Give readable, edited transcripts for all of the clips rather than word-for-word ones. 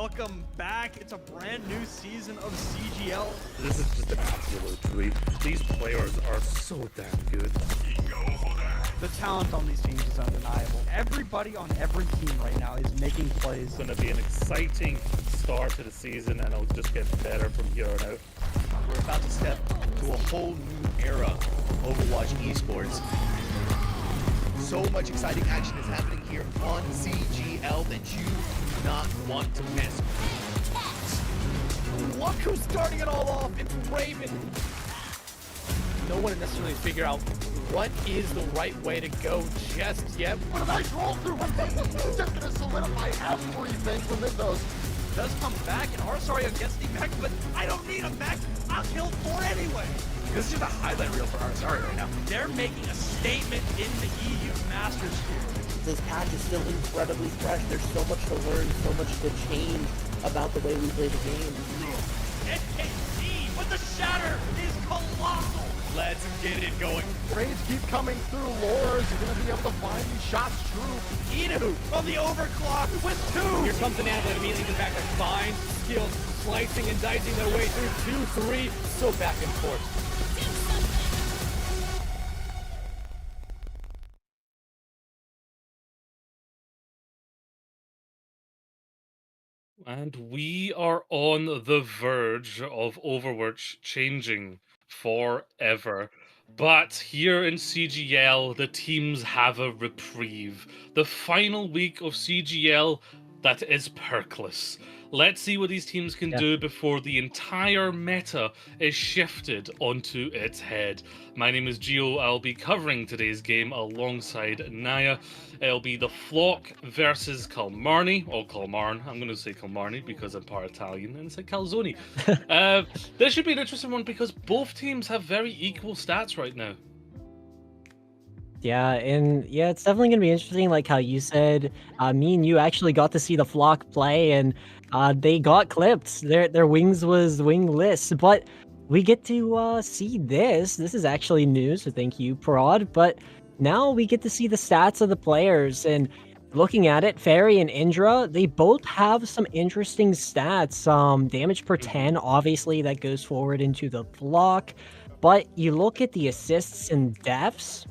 welcome back. It's a brand new season of CGL. This is just an absolute treat. These players are so damn good. The talent on these teams is undeniable. Everybody on every team right now is making plays. It's going to be an exciting start to the season, and it'll just get better from here on out. We're about to step to a whole new era of Overwatch esports. So much exciting action is happening here on CGL that you do not want to miss. Look who's starting it all off, it's Raven. No one necessarily figure out what is the right way to go just yet. What a nice roll through one thing. He's just gonna solidify everything within those. Does come back, and Arsario gets the mech, but I don't need a mech. I'll kill 4 anyway. This is just a highlight reel for Arsario right now. They're making a statement in the EU Masters here. This patch is still incredibly fresh. There's so much to learn, so much to change about the way we play the game. NKC, but the shatter is colossal. Let's get it going. Raids keep coming through. Lores, you're gonna be able to find these shots true. Inu from the overclock with 2. Here comes an Antler immediately to back to fine skills, slicing and dicing their way through 2-3, so back and forth. And we are on the verge of Overwatch changing forever. But here in CGL, the teams have a reprieve. The final week of CGL that is perkless. Let's see what these teams can do before the entire meta is shifted onto its head. My name is Gio. I'll be covering today's game alongside Naya. It'll be the Flock versus Kalmarne, or Kalmarne. I'm going to say Kalmarne because I'm part Italian, and it's like Calzone. This should be an interesting one because both teams have very equal stats right now. Yeah, and yeah, it's definitely gonna be interesting. Like how you said, me and you actually got to see the Flock play, and they got clipped. Their wings was wingless, but we get to see this. This is actually news, so thank you, Prod. But now we get to see the stats of the players, and looking at it, Fairy and Indra, they both have some interesting stats. Damage per 10, obviously, that goes forward into the Flock. But you look at the assists and deaths.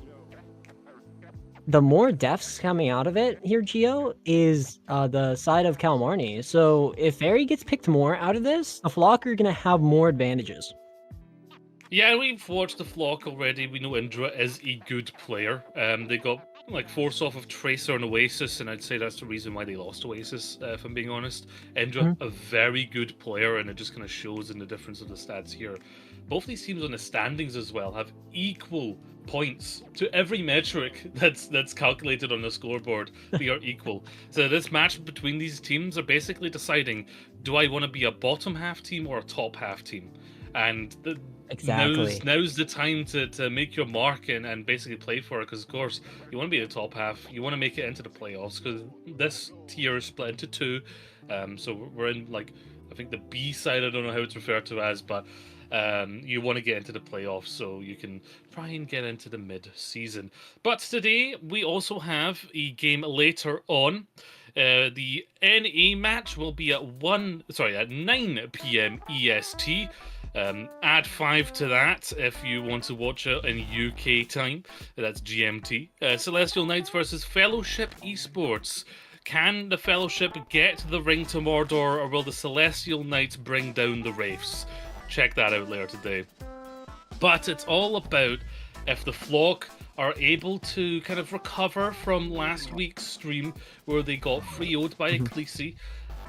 The more deaths coming out of it here, Gio, is the side of Kalmarne. So if Fairy gets picked more out of this, the Flock are going to have more advantages. Yeah, we've watched the Flock already. We know Indra is a good player. They got like force off of Tracer and Oasis, and I'd say that's the reason why they lost Oasis, if I'm being honest. Indra, a very good player, and it just kind of shows in the difference of the stats here. Both these teams on the standings as well have equal points to every metric that's calculated on the scoreboard. They are equal. So this match between these teams are basically deciding, do I want to be a bottom half team or a top half team? And Exactly. now's the time to make your mark and basically play for it, because of course you want to be the top half, you want to make it into the playoffs, because this tier is split into 2. So we're in, like, I think the B side, I don't know how it's referred to as, but you want to get into the playoffs so you can try and get into the mid-season. But today we also have a game later on. The NA match will be at 9 p.m. EST. Add 5 to that if you want to watch it in UK time. That's GMT. Celestial Knights versus Fellowship Esports. Can the Fellowship get the ring to Mordor, or will the Celestial Knights bring down the Wraiths? Check that out later today. But it's all about if the Flock are able to kind of recover from last week's stream where they got 3-0'd by Ecclesi.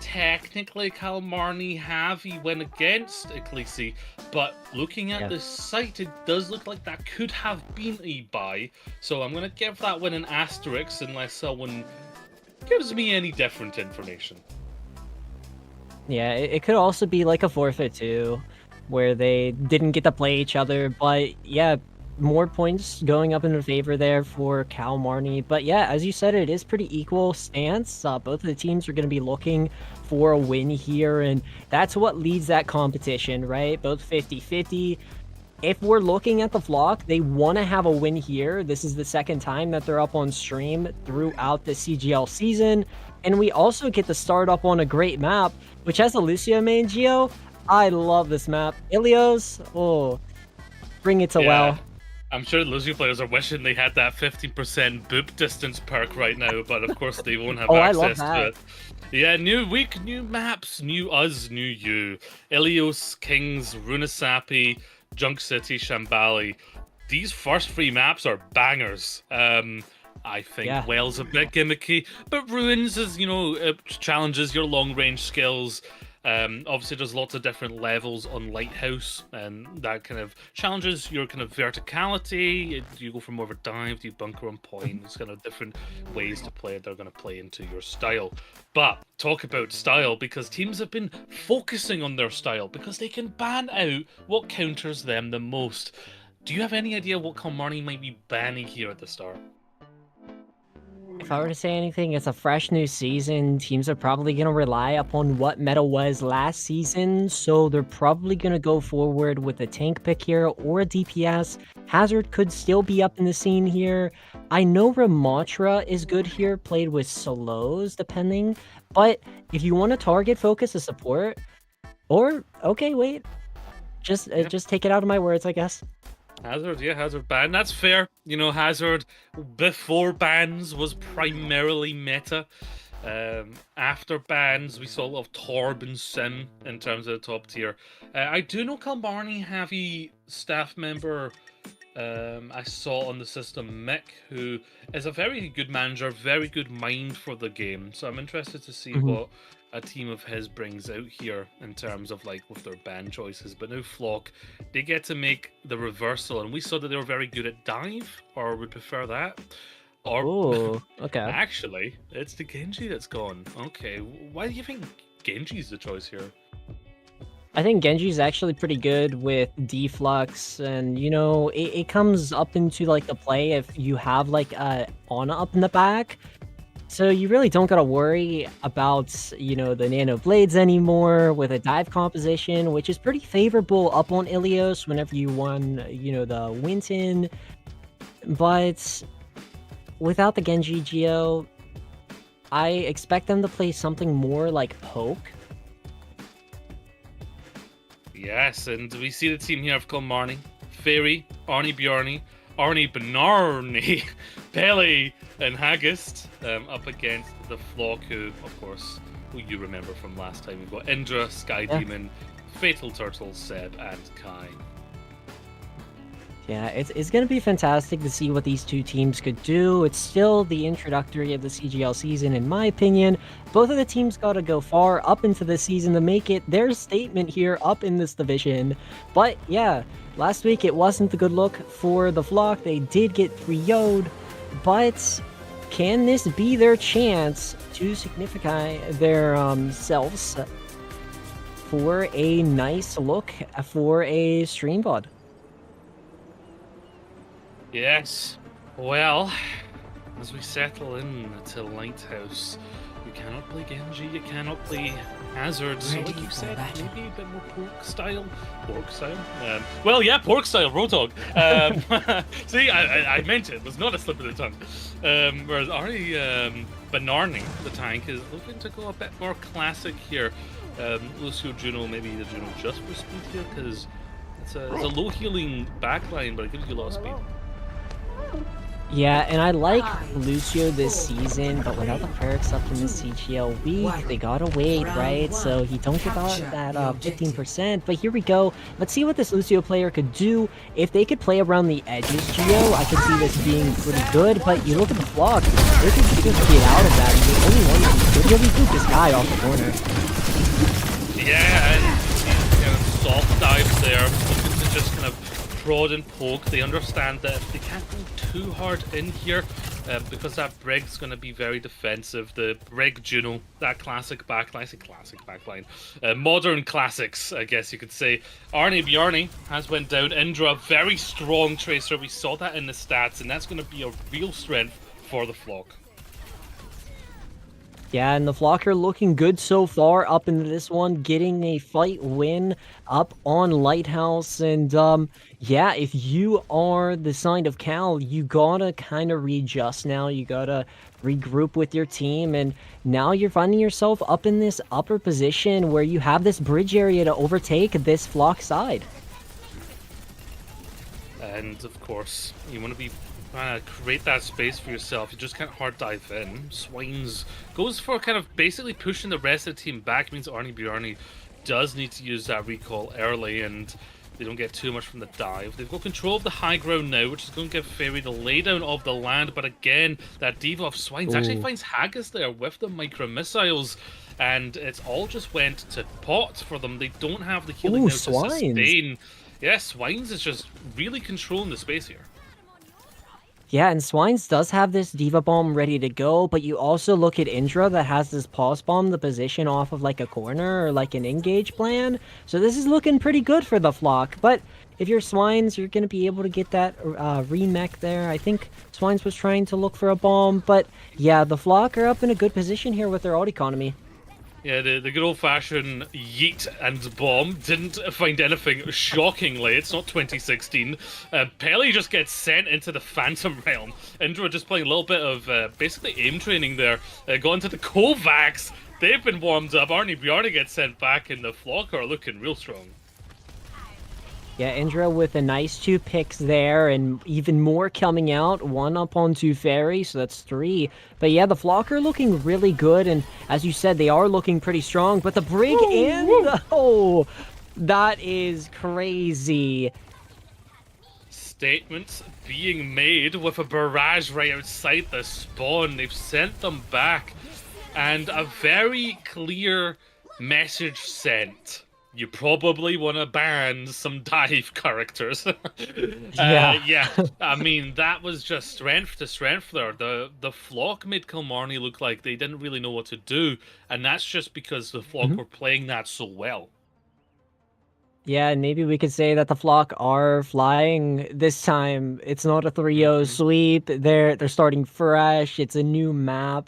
Technically, Kalmarne have a win against Ecclesi, but looking at the site, it does look like that could have been a bye. So I'm going to give that one an asterisk unless someone gives me any different information. Yeah, it could also be like a forfeit too, where they didn't get to play each other. But yeah, more points going up in their favor there for Kalmarne. But yeah, as you said, it is pretty equal stance. Both of the teams are going to be looking for a win here, and that's what leads that competition, right? Both 50-50. If we're looking at the Flock, they want to have a win here. This is the second time that they're up on stream throughout the CGL season. And we also get to start up on a great map, which has a Lucio main Geo. I love this map. Ilios, oh, bring it to WoW. I'm sure Lucio players are wishing they had that 15% boop distance perk right now, but of course they won't have I love access to that. it. Yeah, new week, new maps, new us, new you. Ilios, Kings, Runasapi, Junk City, Shambali. These first 3 maps are bangers. I think Well's a bit gimmicky, but Ruins is, you know, it challenges your long-range skills. Obviously, there's lots of different levels on Lighthouse, and that kind of challenges your kind of verticality. Do you go for more of a dive? Do you bunker on point? It's kind of different ways to play it. They're going to play into your style. But talk about style, because teams have been focusing on their style because they can ban out what counters them the most. Do you have any idea what Kalmarne might be banning here at the start? If I were to say anything, it's a fresh new season. Teams are probably going to rely upon what meta was last season, so they're probably going to go forward with a tank pick here or a DPS. Hazard could still be up in the scene here. I know Ramattra is good here, played with solos, depending, but if you want to target focus a support, or, okay, wait, just take it out of my words, I guess. Hazard, yeah, Hazard ban. That's fair. You know, Hazard, before bans, was primarily meta. After bans, we saw a lot of Torb and Sim in terms of the top tier. I do know Kalmarne have a staff member I saw on the system, Mick, who is a very good manager, very good mind for the game. So I'm interested to see what a team of his brings out here in terms of like with their ban choices. But now Flock, they get to make the reversal, and we saw that they were very good at dive, or would prefer that. Or okay. Actually, it's the Genji that's gone. Okay, why do you think Genji's the choice here? I think Genji's actually pretty good with deflux, and you know, it comes up into like the play if you have like a Ana up in the back. So you really don't gotta worry about, you know, the nano blades anymore with a dive composition, which is pretty favorable up on Ilios whenever you won, you know, the Winton. But without the Genji Geo, I expect them to play something more like Poke. Yes, and we see the team here of Kalmarne, Fairy, Arnie Bjarni, Arnie Benarni, Pele, and Haggist up against the Flock, who, of course, who you remember from last time. We've got Indra, Sky Demon, Fatal Turtle, Seb, and Kai. Yeah, it's going to be fantastic to see what these two teams could do. It's still the introductory of the CGL season, in my opinion. Both of the teams got to go far up into the season to make it their statement here up in this division. But yeah, last week it wasn't the good look for the Flock. They did get 3-0'd, but can this be their chance to signify their selves for a nice look for a stream VOD? Yes. Well, as we settle in to Lighthouse, you cannot play Genji, you cannot play Hazard. So like you said, maybe a bit more pork style. Well, yeah, pork style, Roadhog. See, I meant it was not a slip of the tongue. Whereas Arnie Benarni, the tank, is looking to go a bit more classic here. Lucio Juno, maybe the Juno just for speed here, because it's a low healing backline, but it gives you a lot of speed. Yeah, and I like Lucio this season, but without the perks up in the CGL week, they gotta wait, right? So he don't give out that 15%, but here we go. Let's see what this Lucio player could do. If they could play around the edges, Geo, I could see this being pretty good, but you look at the Flock, they could just get out of that. The only one that could really boot this guy off the corner. Yeah, and kind of soft dives there, looking to just kind of prod and poke. They understand that they can't go too hard in here because that Brig's going to be very defensive. The Brig Juno, that classic backline, I say classic backline, modern classics, I guess you could say. Arnie Bjarni has went down. Indra, very strong tracer. We saw that in the stats, and that's going to be a real strength for the Flock. Yeah, and the Flock are looking good so far up into this one, getting a fight win up on Lighthouse. And yeah, if you are the side of Cal, you gotta kind of readjust now. You gotta regroup with your team, and now you're finding yourself up in this upper position where you have this bridge area to overtake this Flock side. And of course, you want to be create that space for yourself. You just can't hard dive in. Swines goes for kind of basically pushing the rest of the team back. It means Arnie Bjarni does need to use that recall early, and they don't get too much from the dive. They've got control of the high ground now, which is going to give Fairy the laydown of the land. But again, that Diva of Swines actually finds Haggis there with the micro missiles. And it's all just went to pot for them. They don't have the healing now to sustain. Yeah, Swines is just really controlling the space here. Yeah, and Swines does have this Diva Bomb ready to go, but you also look at Indra that has this Pulse Bomb, the position off of like a corner or like an engage plan. So this is looking pretty good for the Flock, but if you're Swines, you're going to be able to get that remech there. I think Swines was trying to look for a bomb, but yeah, the Flock are up in a good position here with their ult economy. Yeah, the good old-fashioned yeet and bomb didn't find anything, shockingly. It's not 2016. Pele just gets sent into the Phantom Realm. Indra just playing a little bit of basically aim training there. Going to the Kovacs. They've been warmed up. Arnie Bjarni gets sent back, and the Flock are looking real strong. Yeah, Indra with a nice 2 picks there, and even more coming out. 1 up onto Fairy, so that's 3. But yeah, the Flock are looking really good, and as you said, they are looking pretty strong. But the Brig and the... Oh, that is crazy. Statements being made with a barrage right outside the spawn. They've sent them back, and a very clear message sent. You probably want to ban some dive characters. Yeah. I mean, that was just strength to strength there. The Flock made Kalmarne look like they didn't really know what to do, and that's just because the Flock were playing that so well. Yeah, and maybe we could say that the Flock are flying this time. It's not a 3-0 sweep. They're starting fresh. It's a new map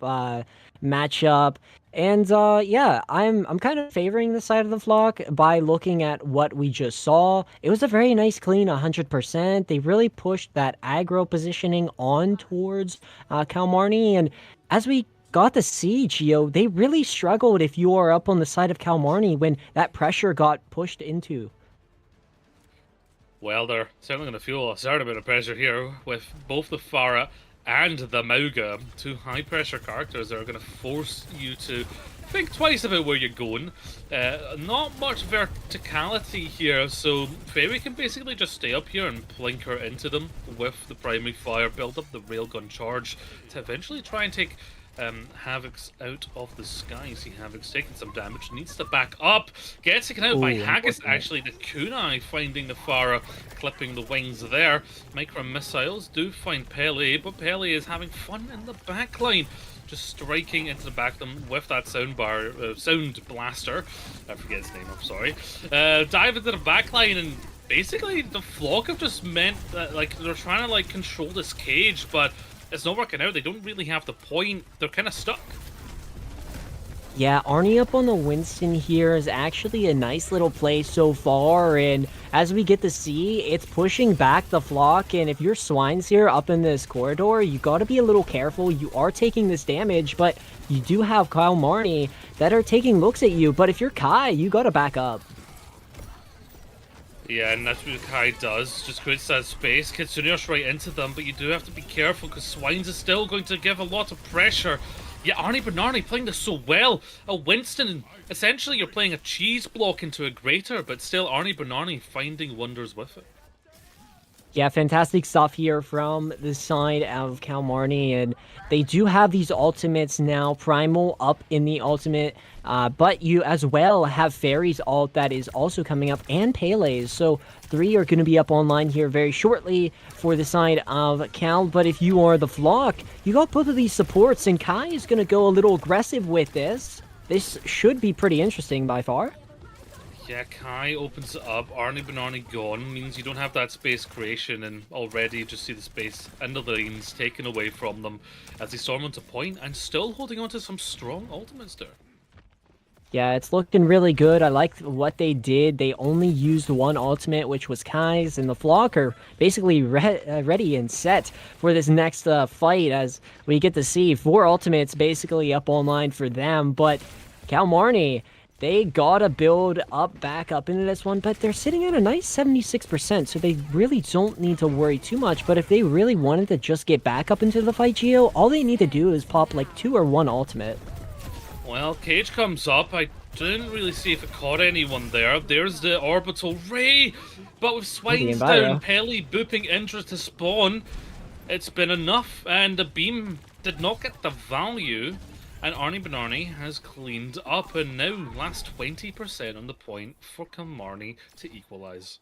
matchup. And yeah, I'm kind of favoring the side of the Flock by looking at what we just saw. It was a very nice clean 100%. They really pushed that aggro positioning on towards Kalmarne, and as we got to see, Gio, they really struggled if you are up on the side of Kalmarne when that pressure got pushed into. Well, they're certainly going to feel a certain amount of pressure here with both the Pharah and the Mauga, 2 high-pressure characters that are going to force you to think twice about where you're going. Not much verticality here, so Fairy can basically just stay up here and plinker into them with the primary fire, build up the railgun charge to eventually try and take Havoc's out of the sky. See Havoc's taking some damage, needs to back up, gets taken out by Haggis. Actually, the Kunai finding the Pharah, clipping the wings there. Micro missiles do find Pele, but Pele is having fun in the backline, just striking into the back of them with that sound blaster. I forget his name, I'm sorry. Dive into the backline, and basically the Flock have just meant that like they're trying to like control this cage, but it's not working out. They don't really have the point. They're kind of stuck. Yeah, Arnie up on the Winston here is actually a nice little play so far, and as we get to see, it's pushing back the Flock, and if you're Swines here up in this corridor, you gotta be a little careful. You are taking this damage, but you do have Kalmarne that are taking looks at you, but if you're Kai, you gotta back up. Yeah, and that's what Kai does, just creates that space. Kitsuneo's right into them, but you do have to be careful because Swines is still going to give a lot of pressure. Yeah, Arnie Bjarni playing this so well. Winston, essentially you're playing a cheese block into a grater, but still Arnie Bjarni finding wonders with it. Yeah, fantastic stuff here from the side of Kalmarne, and they do have these ultimates now. Primal up in the ultimate, but you as well have Fairy's ult that is also coming up, and Pele's. So 3 are going to be up online here very shortly for the side of Cal. But if you are the Flock, you got both of these supports, and Kai is going to go a little aggressive with this. This should be pretty interesting by far. Yeah, Kai opens it up. Arnie Benarni gone means you don't have that space creation, and already you just see the space and the lanes taken away from them as they storm onto point and still holding on to some strong ultimates there. Yeah, it's looking really good. I like what they did. They only used one ultimate, which was Kai's, and the Flock are basically ready and set for this next fight, as we get to see 4 ultimates basically up online for them. But Kalmarne, they gotta build up back up into this one, but they're sitting at a nice 76%, so they really don't need to worry too much. But if they really wanted to just get back up into the fight, Geo, all they need to do is pop like 2 or 1 ultimate. Well, Cage comes up. I didn't really see if it caught anyone there. There's the orbital ray, but with Swines down, Pelly booping Indra to spawn, it's been enough, and the beam did not get the value, and Arnie Benarni has cleaned up, and now last 20% on the point for Kalmarne to equalize.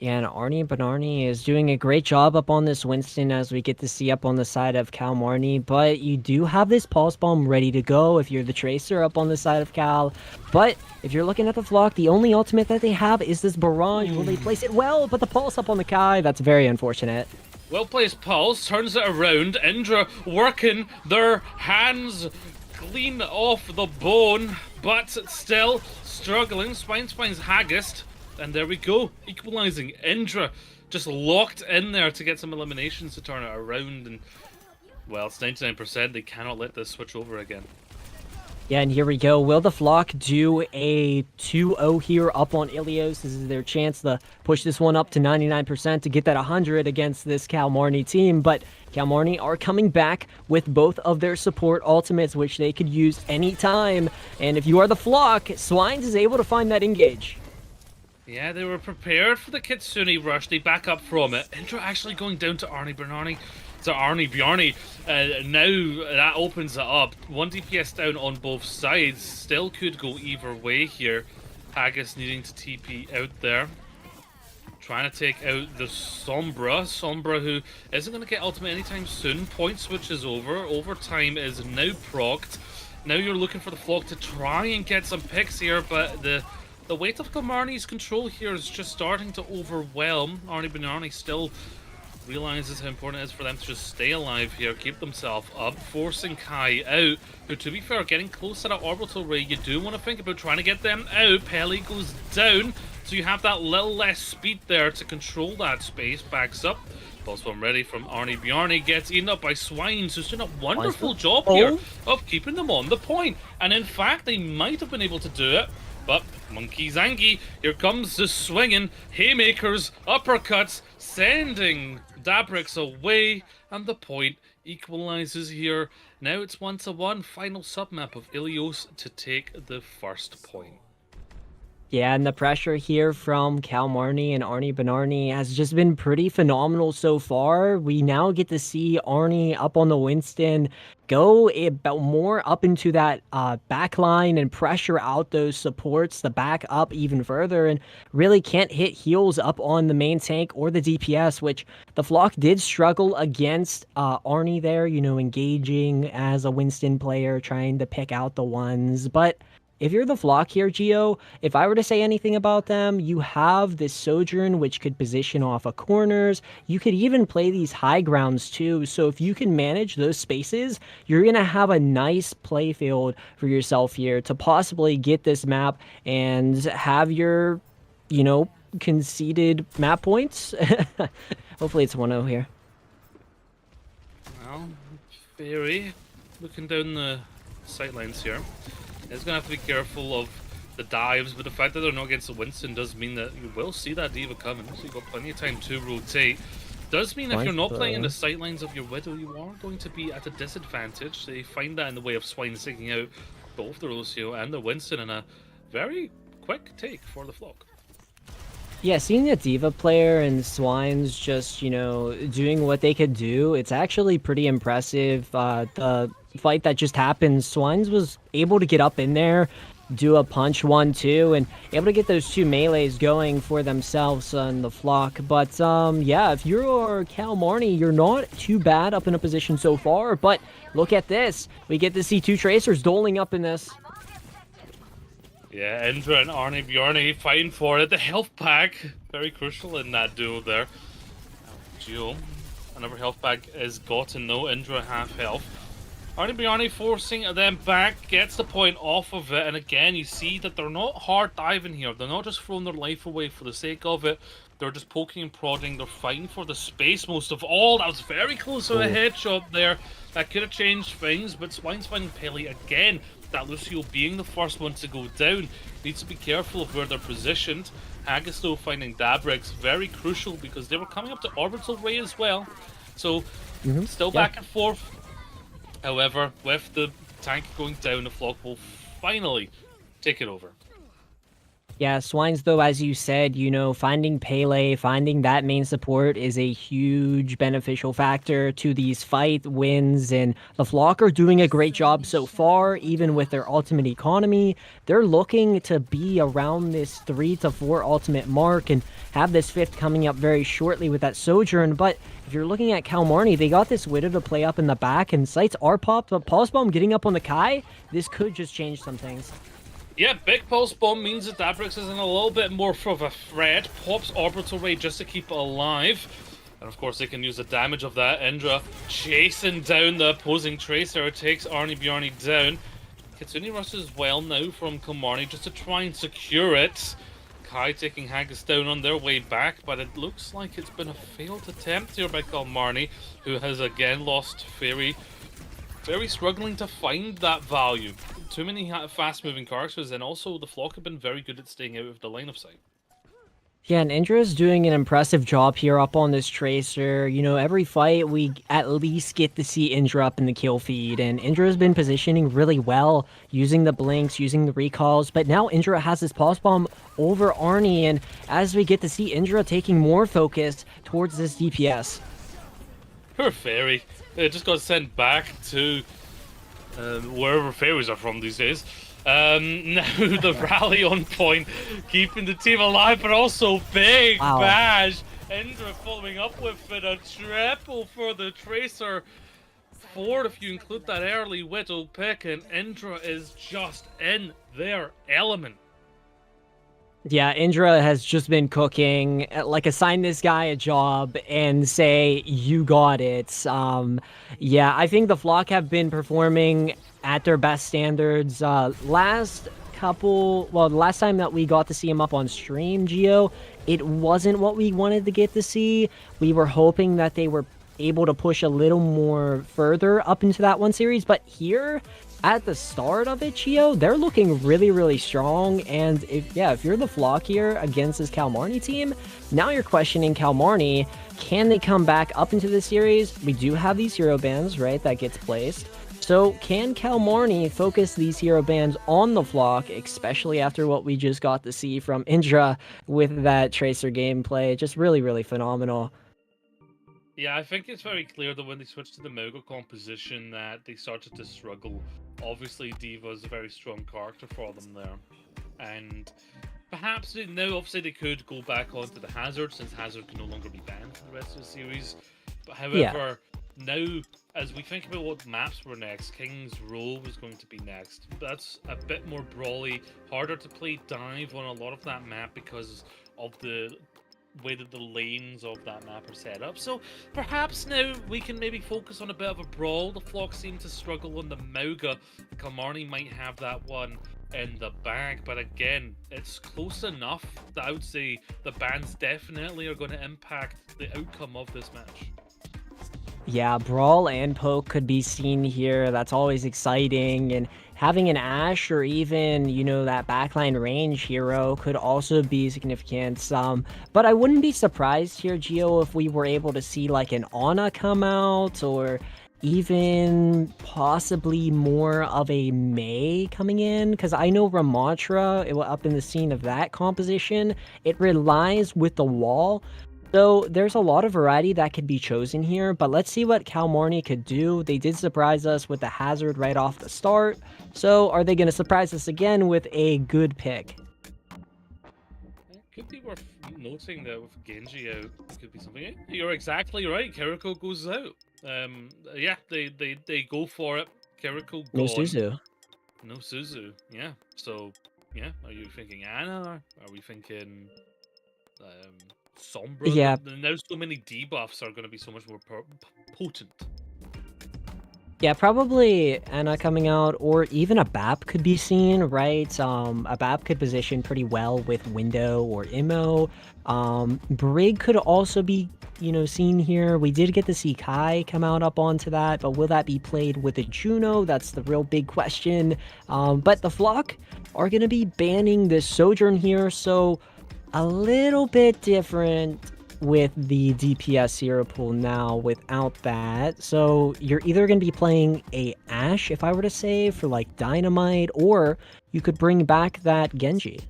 Yeah, and Arnie Benarni is doing a great job up on this Winston, as we get to see up on the side of Kalmarne. But you do have this Pulse Bomb ready to go if you're the Tracer up on the side of Cal. But if you're looking at the Flock, the only ultimate that they have is this Barrage. Will they place it well? But the Pulse up on the Kai, that's very unfortunate. Well placed Pulse, turns it around. Indra working their hands clean off the bone, but still struggling. Spine's Haggist. And there we go, equalizing. Indra just locked in there to get some eliminations to turn it around, and well, it's 99%. They cannot let this switch over again. Yeah, and here we go. Will the Flock do a 2-0 here up on Ilios? This is their chance to push this one up to 99% to get that 100 against this Kalmarne team. But Kalmarne are coming back with both of their support ultimates, which they could use anytime. And if you are the Flock, Swines is able to find that engage. Yeah, they were prepared for the Kitsune rush. They back up from it. Indra actually going down to Arnie Bjarni. Now that opens it up. 1 DPS down on both sides. Still could go either way here. Haggis needing to TP out there. Trying to take out the Sombra. Sombra, who isn't going to get ultimate anytime soon. Point switch is over. Overtime is now procced. Now you're looking for the Flock to try and get some picks here, but the weight of Kalmarne's control here is just starting to overwhelm. Arnie Benarni still realizes how important it is for them to just stay alive here, keep themselves up, forcing Kai out, who, to be fair, getting close to that orbital ray. You do want to think about trying to get them out. Pelly goes down, so you have that little less speed there to control that space. Backs up. Pulse Bomb ready from Arnie Bjarni, gets eaten up by Swines, who's doing a wonderful job here of keeping them on the point. And in fact, they might have been able to do it, but Monkey Zangi, here comes the swinging haymakers, uppercuts, sending Dabrix away, and the point equalizes here. Now it's 1-1, final submap of Ilios to take the first point. Yeah, and the pressure here from Kalmarne and Arnie Benarni has just been pretty phenomenal so far. We now get to see Arnie up on the Winston go about more up into that back line and pressure out those supports, the back up even further, and really can't hit heals up on the main tank or the DPS, which the Flock did struggle against Arnie there, you know, engaging as a Winston player, trying to pick out the ones, but if you're the Flock here, Geo, if I were to say anything about them, you have this Sojourn, which could position off of corners. You could even play these high grounds too. So if you can manage those spaces, you're going to have a nice play field for yourself here to possibly get this map and have your, you know, conceded map points. Hopefully it's 1-0 here. Well, Barry looking down the sightlines here. He's going to have to be careful of the dives, but the fact that they're not against the Winston does mean that you will see that Diva coming, so you've got plenty of time to rotate. Does mean if you're not playing in the sightlines of your Widow, you are going to be at a disadvantage. They find that in the way of Swine taking out both the Rocio and the Winston in a very quick take for the Flock. Yeah, seeing a Diva player and Swines just, you know, doing what they could do, it's actually pretty impressive. The fight that just happened, Swines was able to get up in there, do a punch 1-2, and able to get those 2 melees going for themselves on the Flock. But yeah, if you're Kalmarne, you're not too bad up in a position so far, but look at this. We get to see 2 Tracers doling up in this. Yeah, Indra and Arnie Bjarne fighting for it. The health pack, very crucial in that duo there. Geo, another health pack is gotten, no Indra half health. Arnie Bjarne forcing them back, gets the point off of it, and again you see that they're not hard diving here. They're not just throwing their life away for the sake of it. They're just poking and prodding. They're fighting for the space most of all. That was very close to a headshot there. That could have changed things, but Swine's finding Pele again. That Lucio being the first one to go down. Needs to be careful of where they're positioned. Hagisto finding Dabrix very crucial because they were coming up to orbital ray as well. So, still back and forth. However, with the tank going down, the Flock will finally take it over. Yeah, Swines, though, as you said, you know, finding Pele, finding that main support is a huge beneficial factor to these fight wins, and the Flock are doing a great job so far, even with their ultimate economy. They're looking to be around this 3 to 4 ultimate mark and have this 5th coming up very shortly with that Sojourn, but if you're looking at Kalmarne, they got this Widow to play up in the back, and sights are popped, but Pulse Bomb getting up on the Kai, this could just change some things. Yeah, big pulse bomb means that Dabrix is in a little bit more of a threat. Pops orbital ray just to keep it alive. And of course they can use the damage of that. Indra chasing down the opposing Tracer. Takes Arnie Bjarne down. Kitsune rushes well now from Kalmarne just to try and secure it. Kai taking Haggis down on their way back, but it looks like it's been a failed attempt here by Kalmarne, who has again lost Fairy. Very struggling to find that value. Too many fast-moving characters, and also the Flock have been very good at staying out of the line of sight. Yeah, and Indra's doing an impressive job here up on this Tracer. You know, every fight we at least get to see Indra up in the kill feed, and Indra's been positioning really well, using the blinks, using the recalls, but now Indra has this pulse bomb over Arnie, and as we get to see Indra taking more focus towards this DPS. Poor Fairy. It just got sent back to wherever fairies are from these days. Now the rally on point, keeping the team alive, but also big bash. Indra following up with it, a triple for the Tracer. 4 if you include that early Widow pick, and Indra is just in their element. Yeah, Indra has just been cooking. Like, assign this guy a job and say, you got it. Yeah, I think the Flock have been performing at their best standards. Last time that we got to see him up on stream, Geo, it wasn't what we wanted to get to see. We were hoping that they were able to push a little more further up into that one series, but here at the start of it, Gio, they're looking really, really strong. And if you're the Flock here against this Kalmarne team, now you're questioning Kalmarne. Can they come back up into the series? We do have these hero bans, right, that gets placed. So can Kalmarne focus these hero bans on the Flock, especially after what we just got to see from Indra with that Tracer gameplay? Just really, really phenomenal. Yeah, I think it's very clear that when they switched to the Mega composition that they started to struggle. Obviously, D.Va is a very strong character for them there. And perhaps now, obviously, they could go back onto the Hazard, since Hazard can no longer be banned for the rest of the series. But however, now, as we think about what maps were next, King's Row was going to be next. That's a bit more brawly, harder to play dive on a lot of that map because of the way that the lanes of that map are set up. So perhaps now we can maybe focus on a bit of a brawl. The Flock seem to struggle on the Mauga. Kalmarne might have that one in the bag, but again, it's close enough that I would say the bans definitely are going to impact the outcome of this match. Yeah, Brawl and Poke could be seen here. That's always exciting. And having an Ashe or even, you know, that backline range hero could also be significant. But I wouldn't be surprised here, Gio, if we were able to see like an Ana come out, or even possibly more of a Mei coming in, because I know Ramatra, up in the scene of that composition, it relies with the wall. So there's a lot of variety that could be chosen here, but let's see what Kalmarne could do. They did surprise us with the Hazard right off the start, so are they going to surprise us again with a good pick? It could be worth noting that with Genji out, it could be something. You're exactly right, Kiriko goes out. Yeah, they go for it. Kiriko gone. No Suzu. No Suzu, yeah. So Yeah, are you thinking Anna? Are we thinking Sombra? Yeah. Now so many debuffs are going to be so much more potent. Yeah, probably Anna coming out, or even a BAP could be seen, right? A BAP could position pretty well with Window or Immo. Brig could also be, seen here. We did get to see Kai come out up onto that, but will that be played with a Juno? That's the real big question. But the Flock are going to be banning the Sojourn here, so a little bit different with the DPS hero pool now without that. So you're either going to be playing a Ashe, if I were to say, for like Dynamite, or you could bring back that Genji.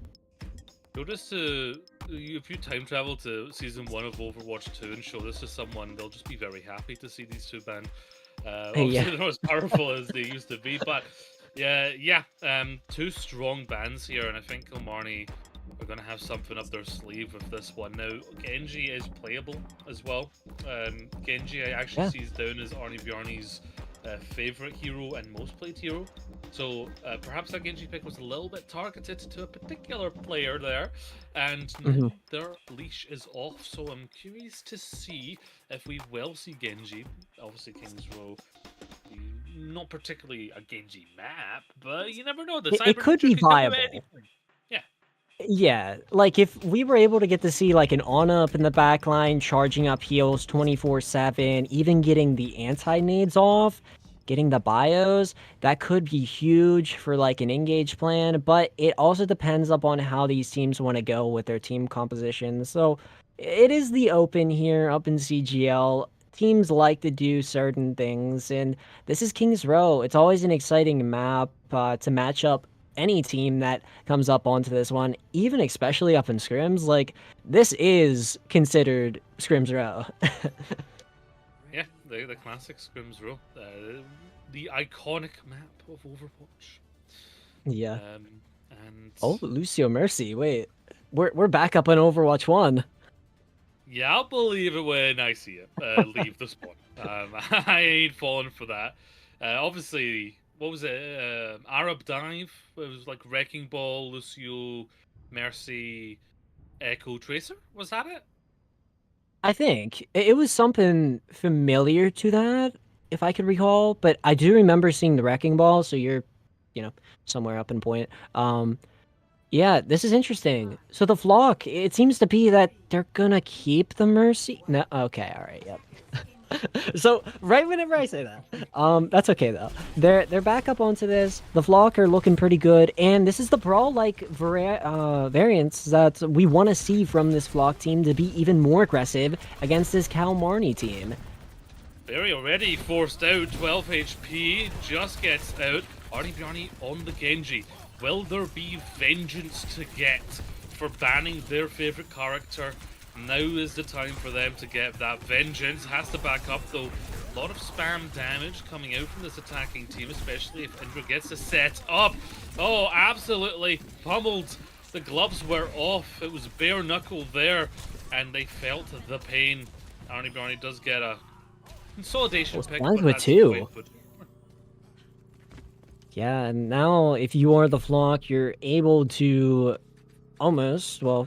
Notice if you time travel to season 1 of Overwatch 2 and show this to someone, they'll just be very happy to see these two banned. Obviously, Yeah. they're not as powerful as they used to be, but yeah, two strong bans here, and I think Kalmarne are going to have something up their sleeve with this one. Now, Genji is playable as well. Genji I actually sees down as Arnie Bjarne's favorite hero and most played hero. So perhaps that Genji pick was a little bit targeted to a particular player there, and now their leash is off. So I'm curious to see if we will see Genji. Obviously, King's Row, not particularly a Genji map, but you never know. The It could be viable. Yeah. Yeah, like if we were able to get to see like an Ana up in the back line, charging up heals 24/7, even getting the anti-nades off, getting the bios, that could be huge for like an engage plan, but it also depends upon how these teams want to go with their team composition. So it is the open here up in CGL. Teams like to do certain things, and this is King's Row. It's always an exciting map to match up any team that comes up onto this one, even especially up in scrims. Like, this is considered scrims row. Yeah, the classic scrims row, the iconic map of Overwatch. Yeah. And Oh, Lucio Mercy. Wait, we're back up on Overwatch 1. yeah, I'll believe it when I see it leave the spawn. I ain't falling for that. Obviously, what was it? Arab Dive. It was like Wrecking Ball, Lucio, Mercy, Echo, Tracer. Was that it? I think it was something familiar to that, if I could recall. But I do remember seeing the Wrecking Ball. So you're, somewhere up in point. Yeah, this is interesting. So the Flock, it seems to be that they're gonna keep the Mercy. No, okay, all right, yep. So right whenever I say that, that's okay though. They're back up onto this. The Flock are looking pretty good, and this is the brawl-like variants that we want to see from this Flock team to be even more aggressive against this Kalmarne team. Barry already forced out, 12 HP, just gets out. Arnie Bjarne on the Genji. Will there be vengeance to get for banning their favorite character? Now is the time for them to get that vengeance. Has to back up though. A lot of spam damage coming out from this attacking team, especially if Indra gets to set up. Oh, absolutely pummeled. The gloves were off. It was bare knuckle there, and they felt the pain. Arnie Bjarne does get a consolidation pick. Blinds But with that's two. quite good. Yeah, and now if you are the Flock, you're able to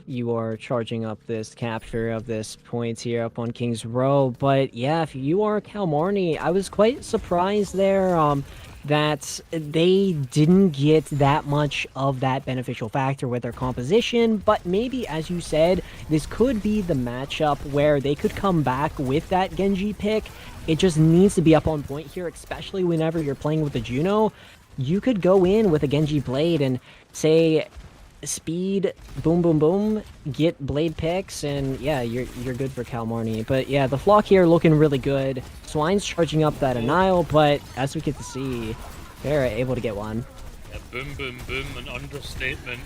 you are charging up this capture of this point here up on King's Row. But yeah, if you are Kalmarne, I was quite surprised there that they didn't get that much of that beneficial factor with their composition. But maybe, as you said, this could be the matchup where they could come back with that Genji pick. It just needs to be up on point here, especially whenever you're playing with the Juno. You could go in with a Genji Blade and say speed, boom, boom, boom, get blade picks, and yeah, you're good for Kalmarne. But yeah, the Flock here looking really good. Swine's charging up that Annihil, but as we get to see, they're able to get one. Yeah, boom, boom, boom, an understatement.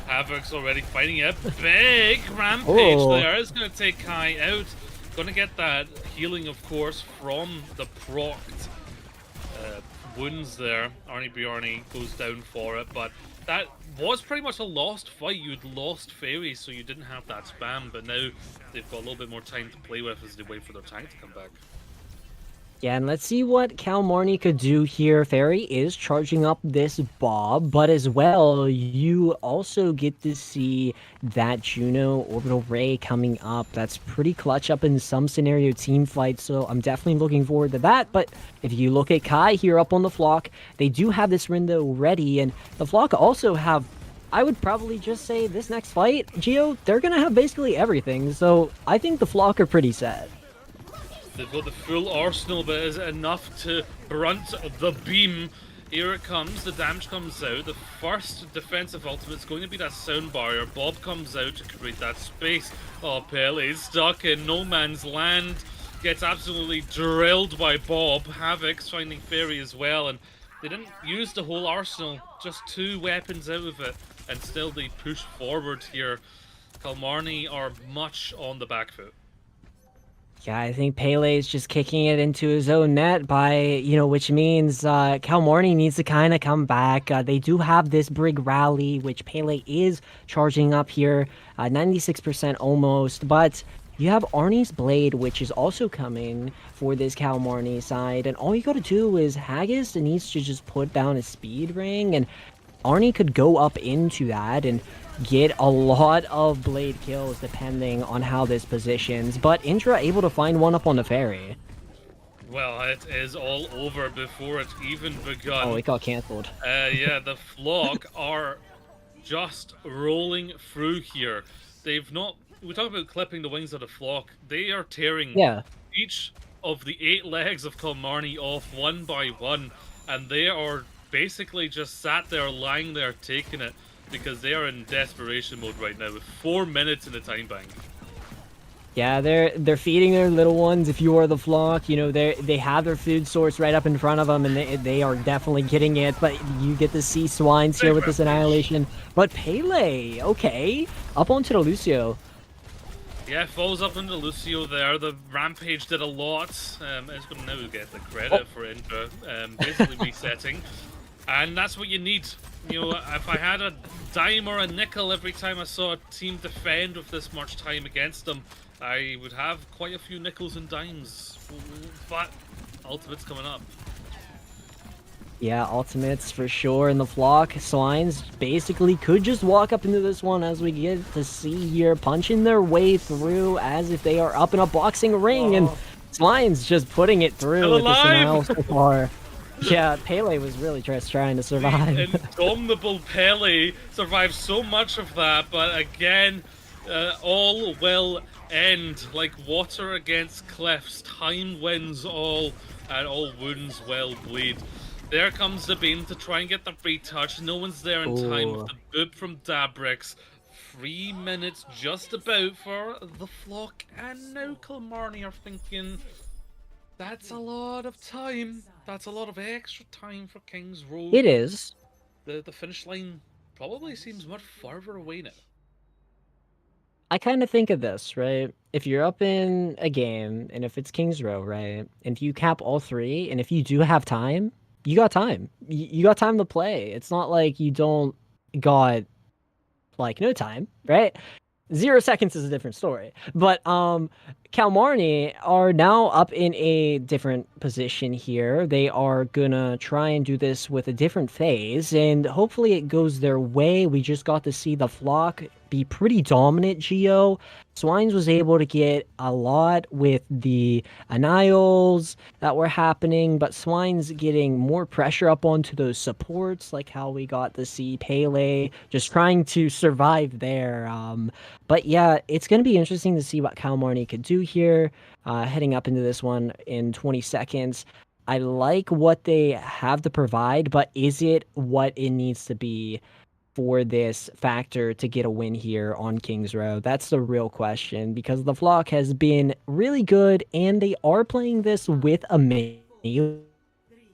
Havoc's already fighting a big rampage there. It's going to take Kai out. Going to get that healing, of course, from the procced wounds there. Arnie Bjarne goes down for it, but that was pretty much a lost fight. You'd lost Fairy, so you didn't have that spam, but now they've got a little bit more time to play with as they wait for their tank to come back. Yeah, and let's see what Kalmarne could do here. Fairy is charging up this Bob, but as well, you also get to see that Juno Orbital Ray coming up. That's pretty clutch up in some scenario team fights, so I'm definitely looking forward to that. But if you look at Kai here up on the Flock, they do have this Rindo ready, and the Flock also have, I would probably just say this next fight, Geo, they're going to have basically everything, so I think the Flock are pretty set. They've got the full arsenal, but is it enough to brunt the beam? Here it comes, the damage comes out. The first defensive ultimate is going to be that sound barrier. Bob comes out to create that space. Oh, Pele's stuck in no man's land. Gets absolutely drilled by Bob. Havoc's finding Fairy as well, and they didn't use the whole arsenal. Just 2 weapons out of it, and still they push forward here. Kalmarne are much on the back foot. Yeah, I think Pele's just kicking it into his own net which means Kalmarne needs to kind of come back. They do have this brig rally, which Pele is charging up here, 96% almost, but you have Arnie's Blade, which is also coming for this Kalmarne side, and all you gotta do is Haggis needs to just put down a speed ring, and Arnie could go up into that and get a lot of blade kills depending on how this positions, but Indra able to find one up on the Fairy. Well, it is all over before it's even begun. Oh, it got cancelled. Yeah, the Flock are just rolling through here. They've not... We talk about clipping the wings of the Flock. They are tearing each of the 8 legs of Kalmarne off one by one, and they are basically just sat there, lying there, taking it, because they are in desperation mode right now with 4 minutes in the time bank. Yeah, they're feeding their little ones. If you are the Flock, they have their food source right up in front of them, and they are definitely getting it. But you get to see Swines here with this annihilation. But Pele, okay, up onto the Lucio. Yeah, falls up into Lucio there. The Rampage did a lot. It's going to now get the credit for Indra, basically resetting. And that's what you need. If I had a dime or a nickel every time I saw a team defend with this much time against them, I would have quite a few nickels and dimes. But Ultimate's coming up. Yeah, ultimates for sure in the Flock. Swines basically could just walk up into this one, as we get to see here, punching their way through as if they are up in a boxing ring, and Swines just putting it through with this denial so far. Yeah, Pele was really just trying to survive. The indomitable Pele survived so much of that, but again, all will end like water against cliffs. Time wins all, and all wounds will bleed. There comes the beam to try and get the free touch. No one's there in time with the boob from Dabrix. 3 minutes just about for the Flock, and now Kalmarne are thinking, that's a lot of time. That's a lot of extra time for King's Road. It is. The finish line probably seems much farther away now. I kind of think of this, right? If you're up in a game, and if it's King's Row, right? And if you cap all 3, and if you do have time, you got time. You got time to play. It's not like you don't got, no time, right? 0 seconds is a different story. But Kalmarne are now up in a different position here. They are gonna try and do this with a different phase, and hopefully it goes their way. We just got to see the Flock be pretty dominant, Geo. Swines was able to get a lot with the Annihiles that were happening, but Swines getting more pressure up onto those supports, like how we got to see Pele just trying to survive there. But yeah, it's going to be interesting to see what Kalmarne could do here, heading up into this one in 20 seconds. I like what they have to provide, but is it what it needs to be for this factor to get a win here on King's Row? That's the real question, because the Flock has been really good, and they are playing this with a mini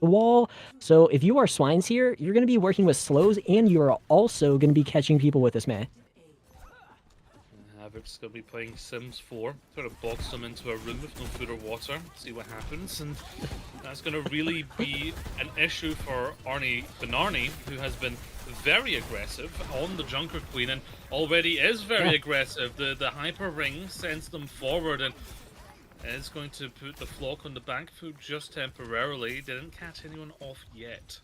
wall. So if you are Swines here, you're going to be working with slows, and you're also going to be catching people with this Meh. Havoc's going to be playing Sims 4, sort of box them into a room with no food or water, see what happens, and that's going to really be an issue for Arnie Benarni, who has been very aggressive on the Junker Queen, and already is very aggressive. The Hyper Ring sends them forward, and is going to put the Flock on the back foot just temporarily. Didn't catch anyone off yet.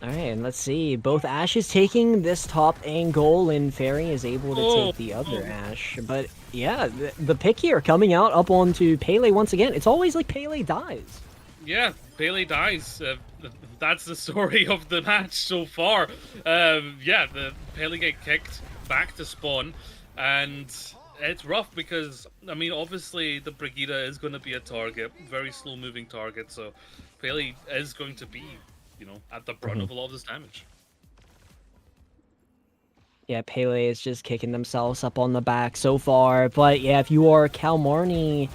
All right, and let's see. Both Ashes taking this top angle, and Fairy is able to take the other Ash. But yeah, the pick here coming out up onto Pele once again. It's always like Pele dies. Yeah, Pele dies. That's the story of the match so far. Yeah, the Pele get kicked back to spawn, and it's rough because, I mean, obviously the Brigida is going to be a target, very slow moving target, so Pele is going to be, you know, at the brunt of a lot of this damage. Yeah, Pele is just kicking themselves up on the back so far. But yeah, if you are Kalmarne,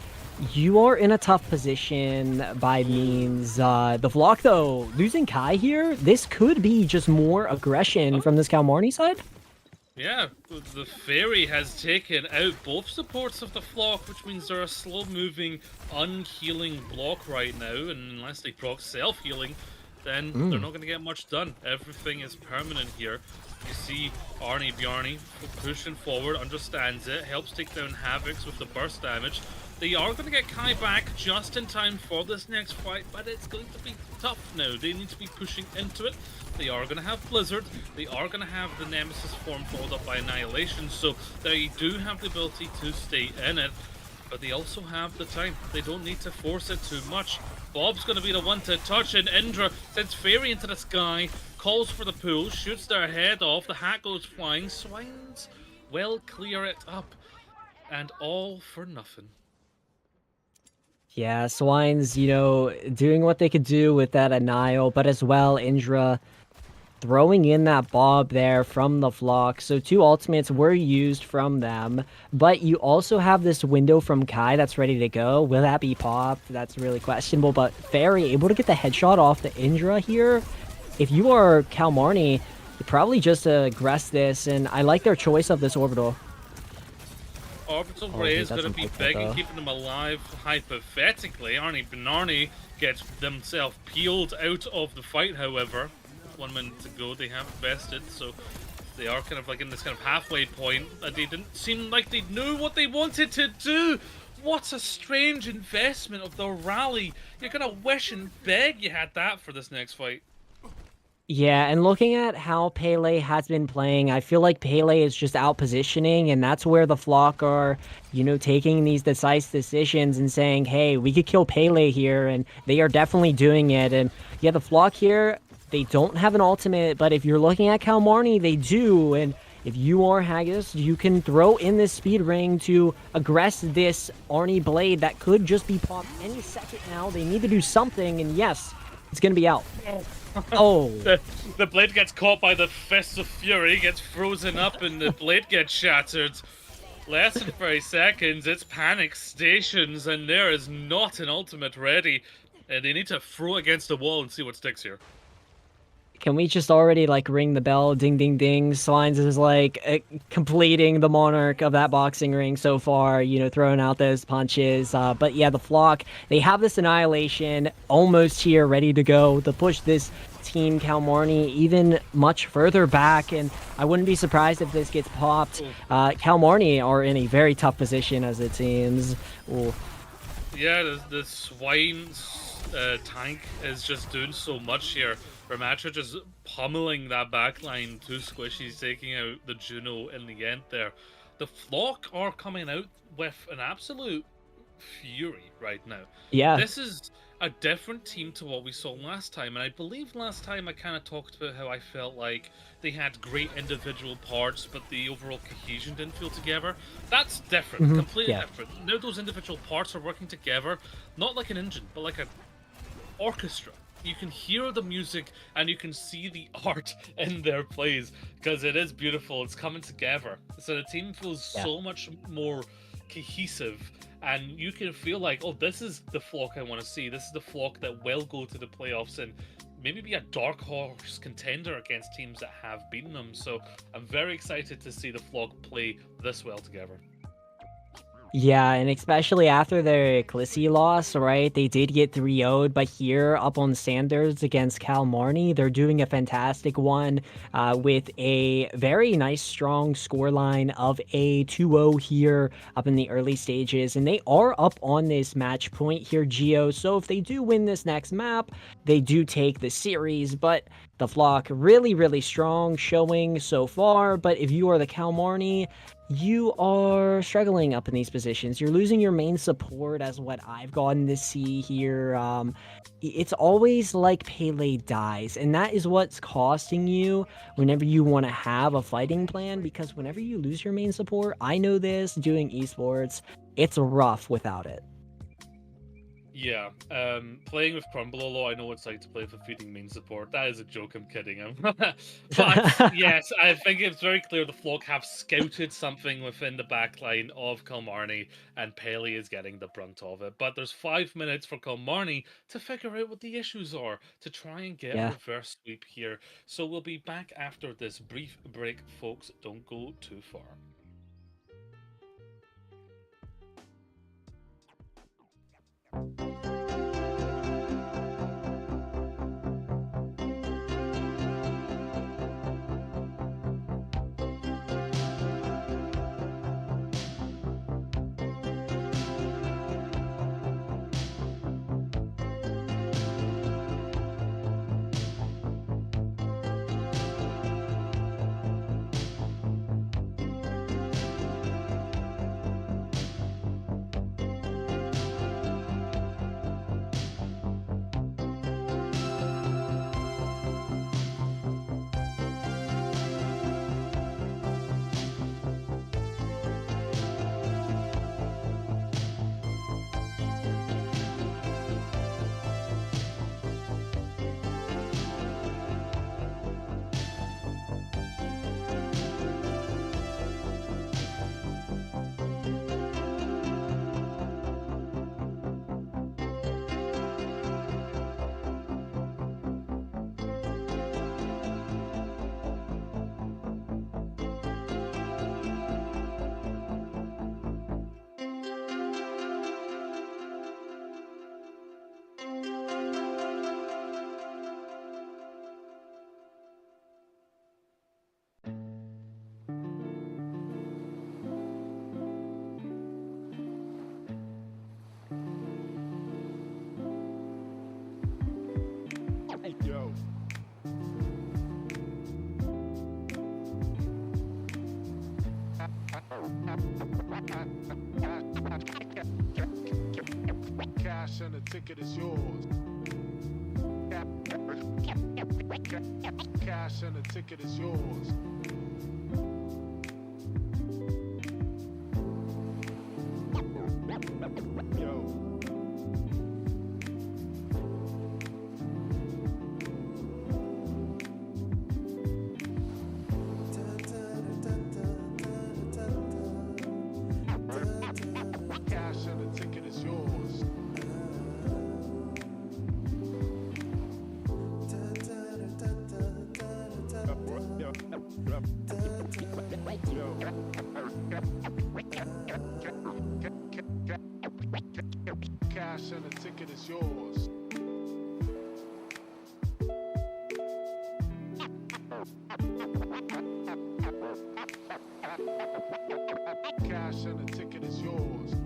you are in a tough position by means. The Flock, though, losing Kai here, this could be just more aggression from this Kalmarne side. Yeah, the Fairy has taken out both supports of the Flock, which means they're a slow-moving, unhealing block right now, and unless they proc self-healing, then they're not going to get much done. Everything is permanent here. You see Arnie Bjarni pushing forward, understands it, helps take down Havocs with the burst damage. They are going to get Kai back just in time for this next fight, but it's going to be tough now. They need to be pushing into it. They are going to have Blizzard. They are going to have the Nemesis form followed up by Annihilation, so they do have the ability to stay in it, but they also have the time. They don't need to force it too much. Bob's going to be the one to touch, and Indra sends Fairy into the sky, calls for the pool, shoots their head off, the hat goes flying, Swines will clear it up, and all for nothing. Yeah, Swines, you know, doing what they could do with that Annihil, but as well, Indra throwing in that Bob there from the Flock. So 2 ultimates were used from them, but you also have this window from Kai that's ready to go. Will that be popped? That's really questionable, but Fairy able to get the headshot off the Indra here. If you are Kalmarne, you probably just aggress this, and I like their choice of this orbital. Orbital Ray is going to be big and keeping them alive, hypothetically. Arnie Benarni gets themselves peeled out of the fight, however. 1 minute to go, they have bested, so they are kind of like in this kind of halfway point. They didn't seem like they knew what they wanted to do. What a strange investment of the rally. You're going to wish and beg you had that for this next fight. Yeah, and looking at how Pele has been playing, I feel like Pele is just out positioning, and that's where the Flock are, you know, taking these decisive decisions and saying, hey, we could kill Pele here, and they are definitely doing it. And yeah, the Flock here, they don't have an ultimate, but if you're looking at Kalmarne, they do, and if you are Haggis, you can throw in this speed ring to aggress this Arnie Blade that could just be popped any second now. They need to do something, and yes, it's going to be out. Oh. The blade gets caught by the Fist of Fury, gets frozen up, and the blade gets shattered. Less than 30 seconds, it's panic stations, and there is not an ultimate ready. And they need to throw against the wall and see what sticks here. Can we just already, like, ring the bell? Ding, ding, ding. Swines is, like, completing the Monarch of that boxing ring so far, you know, throwing out those punches. But yeah, the Flock, they have this Annihilation almost here, ready to go to push this team Kalmarne even much further back, and I wouldn't be surprised if this gets popped. Kalmarne are in a very tough position, as it seems. Ooh. Yeah, the Swine's tank is just doing so much here. Ramatra just pummeling that backline, 2 squishies taking out the Juno in the end there. The Flock are coming out with an absolute fury right now. Yeah. This is a different team to what we saw last time, and I believe last time I kind of talked about how I felt like they had great individual parts, but the overall cohesion didn't feel together. That's different, completely different. Now those individual parts are working together, not like an engine, but like an orchestra. You can hear the music and you can see the art in their plays because it is beautiful. It's coming together. So the team feels so much more cohesive, and you can feel like, oh, this is the Flock I want to see. This is the Flock that will go to the playoffs and maybe be a dark horse contender against teams that have beaten them. So I'm very excited to see the Flock play this well together. Yeah, and especially after their Ecclesi loss, right? They did get 3-0'd, but here up on standards against Kalmarne, they're doing a fantastic one with a very nice, strong scoreline of a 2-0 here up in the early stages. And they are up on this match point here, Geo. So if they do win this next map, they do take the series. But the Flock really, really strong showing so far. But if you are the Kalmarne, you are struggling up in these positions. You're losing your main support as what I've gotten to see here. It's always like Pele dies, and that is what's costing you whenever you want to have a fighting plan, because whenever you lose your main support, I know this, doing esports, it's rough without it. Yeah, playing with Crumble, I know what it's like to play for feeding main support. That is a joke, I'm kidding him. But yes, I think it's very clear the Flock have scouted something within the backline of Kalmarne, and Pele is getting the brunt of it. But there's 5 minutes for Kalmarne to figure out what the issues are, to try and get a Yeah. reverse sweep here. So we'll be back after this brief break, folks. Don't go too far. Yo. Cash and the ticket is yours. Cash and the ticket is yours. Yo. Cash and the ticket is yours. Cash and the ticket is yours. Cash and the ticket is yours.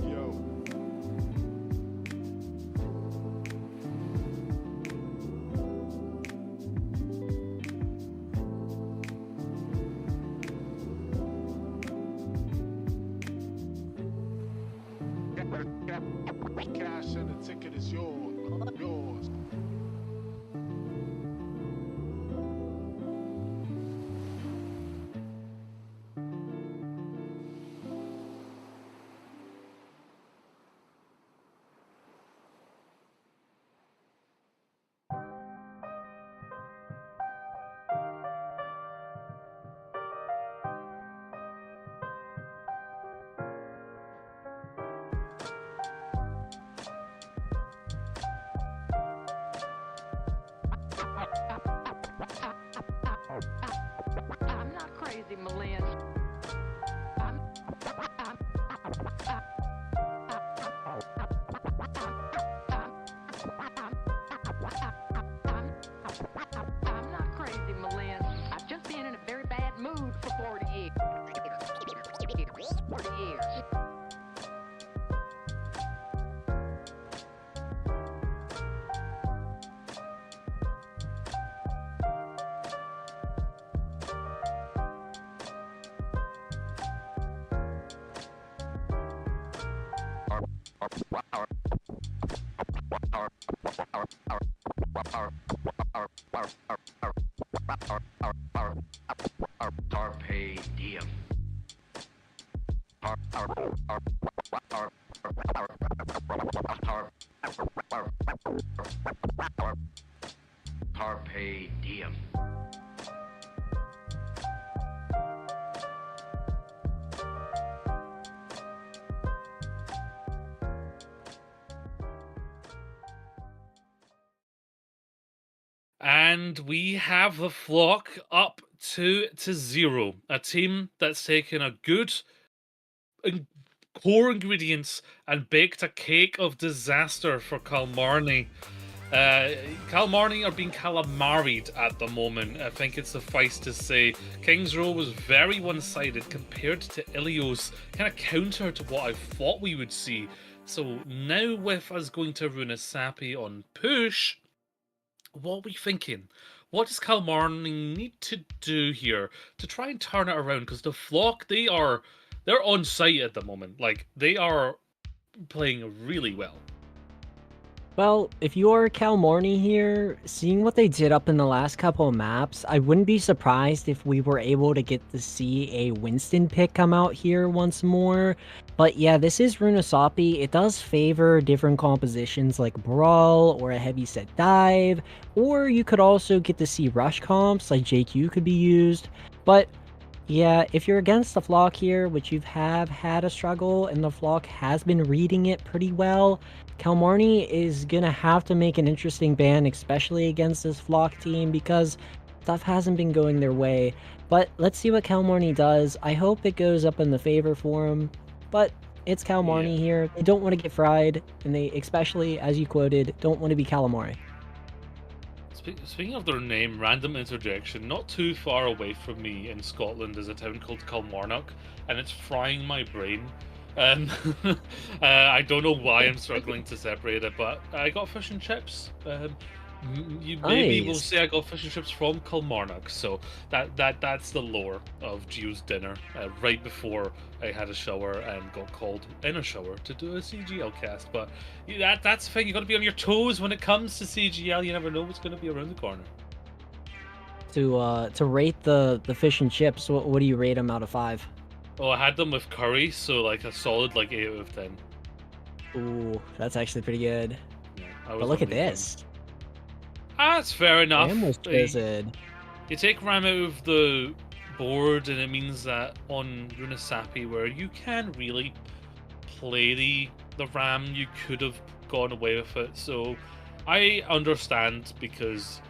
Yo. Cash and the ticket is yours. Yours. crazy, Malin. I'm not crazy, Malin. I've just been in a very bad mood for 40 years. 40 years. Carpe diem. Carpe diem. And we have the Flock up 2-0. A team that's taken a good core ingredients and baked a cake of disaster for Kalmarne. Kalmarne are being calamaried at the moment. I think it's suffice to say. Kings Row was very one-sided compared to Ilios, kind of counter to what I thought we would see. So now with us going to Runasapi on push, what are we thinking? What does Kalmarne need to do here to try and turn it around? Because the Flock, they're on site at the moment. Like, they are playing really well. Well, if you are Kalmarne here, seeing what they did up in the last couple of maps, I wouldn't be surprised if we were able to get to see a Winston pick come out here once more. But yeah, this is Runasapi. It does favor different compositions like Brawl or a heavy set dive, or you could also get to see rush comps like JQ could be used. But yeah, if you're against the Flock here, which you have had a struggle, and the Flock has been reading it pretty well, Kalmarne is gonna have to make an interesting ban, especially against this Flock team, because stuff hasn't been going their way. But let's see what Kalmarne does. I hope it goes up in the favor for him, but it's Kalmarne here. They don't want to get fried, and they, especially, as you quoted, don't want to be calamari. Speaking of their name, random interjection, not too far away from me in Scotland is a town called Kalmarnock, and it's frying my brain. I don't know why I'm struggling to separate it, but I got fish and chips. You maybe will say I got fish and chips from Kalmarnock, so that's the lore of Gio's dinner. Right before I had a shower and got called in a shower to do a CGL cast, but that's the thing. You got to be on your toes when it comes to CGL. You never know what's going to be around the corner. To rate the fish and chips, what do you rate them out of 5? Oh, I had them with curry, so like a solid 8 out of 10. Ooh, that's actually pretty good. Yeah, but look at this. That's fair enough. Ram was good. You take Ram out of the board, and it means that on Runasapi, where you can really play the Ram, you could have gone away with it. So I understand, because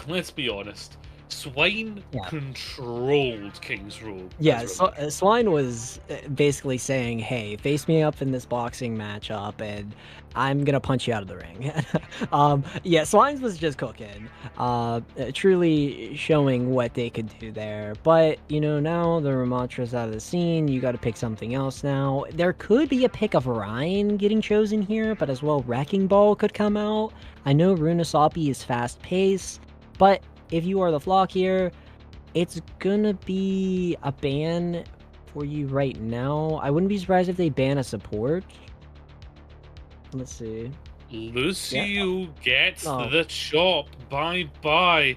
let's be honest, Swine controlled King's Row. Yeah, Swine was basically saying, hey, face me up in this boxing matchup and I'm gonna punch you out of the ring. Yeah, Swines was just cooking, truly showing what they could do there. But, you know, now the Ramatra's out of the scene, you gotta pick something else now. There could be a pick of Ryan getting chosen here, but as well Wrecking Ball could come out. I know Runasapi is fast-paced, but if you are the Flock here, it's gonna be a ban for you right now. I wouldn't be surprised if they ban a support. Let's see. Lucio gets the chop. Bye-bye.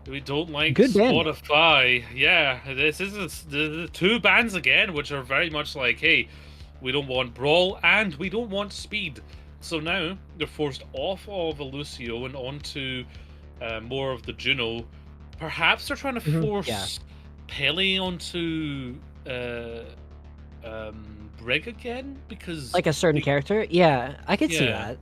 We don't like Good ban. Spotify. Yeah, this is the 2 bans again, which are very much like, hey, we don't want Brawl and we don't want Speed. So now they're forced off of a Lucio and onto more of the Juno. Perhaps they're trying to force Pele onto Brig again, because like a certain character? Yeah, I could see that.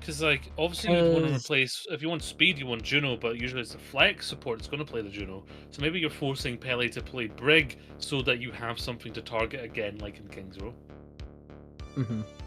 Because, like, obviously you'd want to 'Cause- replace, if you want speed, you want Juno, but usually it's the flex support that's going to play the Juno. So maybe you're forcing Pele to play Brig so that you have something to target again, like in Kings Row.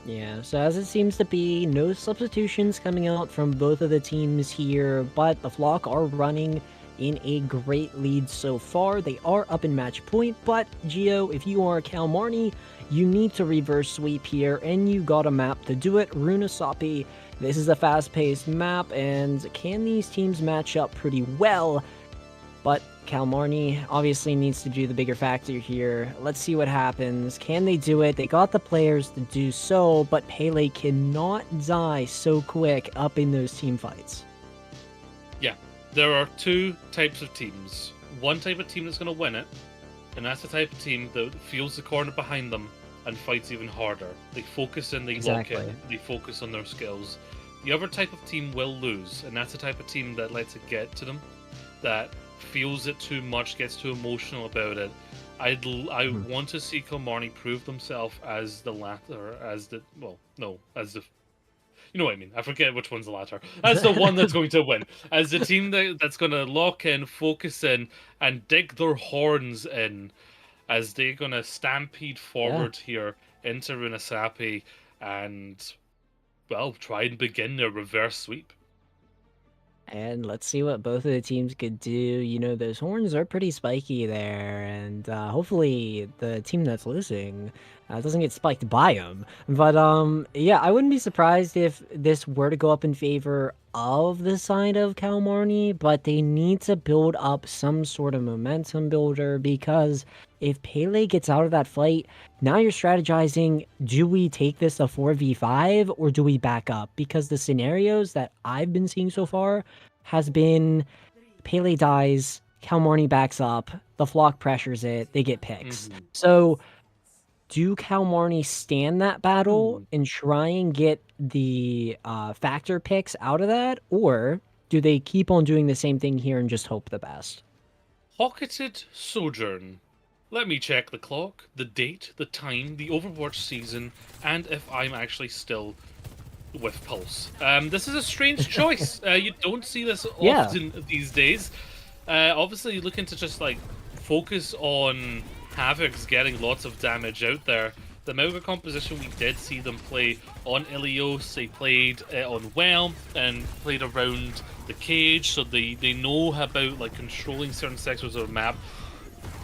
Yeah, so as it seems to be, no substitutions coming out from both of the teams here, but the Flock are running in a great lead so far. They are up in match point, but Gio, if you are Kalmarne, you need to reverse sweep here, and you got a map to do it. Runasapi, this is a fast-paced map, and can these teams match up pretty well? But Kalmarne obviously needs to do the bigger factor here. Let's see what happens. Can they do it? They got the players to do so, but Pele cannot die so quick up in those team fights. Yeah, there are two types of teams. One type of team that's going to win it, and that's the type of team that feels the corner behind them and fights even harder. They focus and they lock in. They focus on their skills. The other type of team will lose, and that's the type of team that lets it get to them, that feels it too much, gets too emotional about it. I want to see Kalmarne prove themselves as the latter, as the you know what I mean. I forget which one's the latter. As the one that's going to win, as the team that's going to lock in, focus in, and dig their horns in, as they're going to stampede forward here into Runasapi and, well, try and begin their reverse sweep. And let's see what both of the teams could do. You know, those horns are pretty spiky there, and hopefully the team that's losing doesn't get spiked by them. But yeah, I wouldn't be surprised if this were to go up in favor of the side of Kalmarne, but they need to build up some sort of momentum builder, because if Pele gets out of that fight, now you're strategizing, do we take this a 4v5 or do we back up? Because the scenarios that I've been seeing so far has been Pele dies, Kalmarne backs up, the Flock pressures it, they get picks. So do Kalmarne stand that battle and try and get the factor picks out of that, or do they keep on doing the same thing here and just hope the best? Pocketed Sojourn. Let me check the clock, the date, the time, the Overwatch season, and if I'm actually still with Pulse. This is a strange choice. You don't see this often these days. Obviously, you're looking to just like focus on Havoc's getting lots of damage out there. The Mauga composition, we did see them play on Ilios. They played on Whelm and played around the cage, so they know about like controlling certain sectors of the map.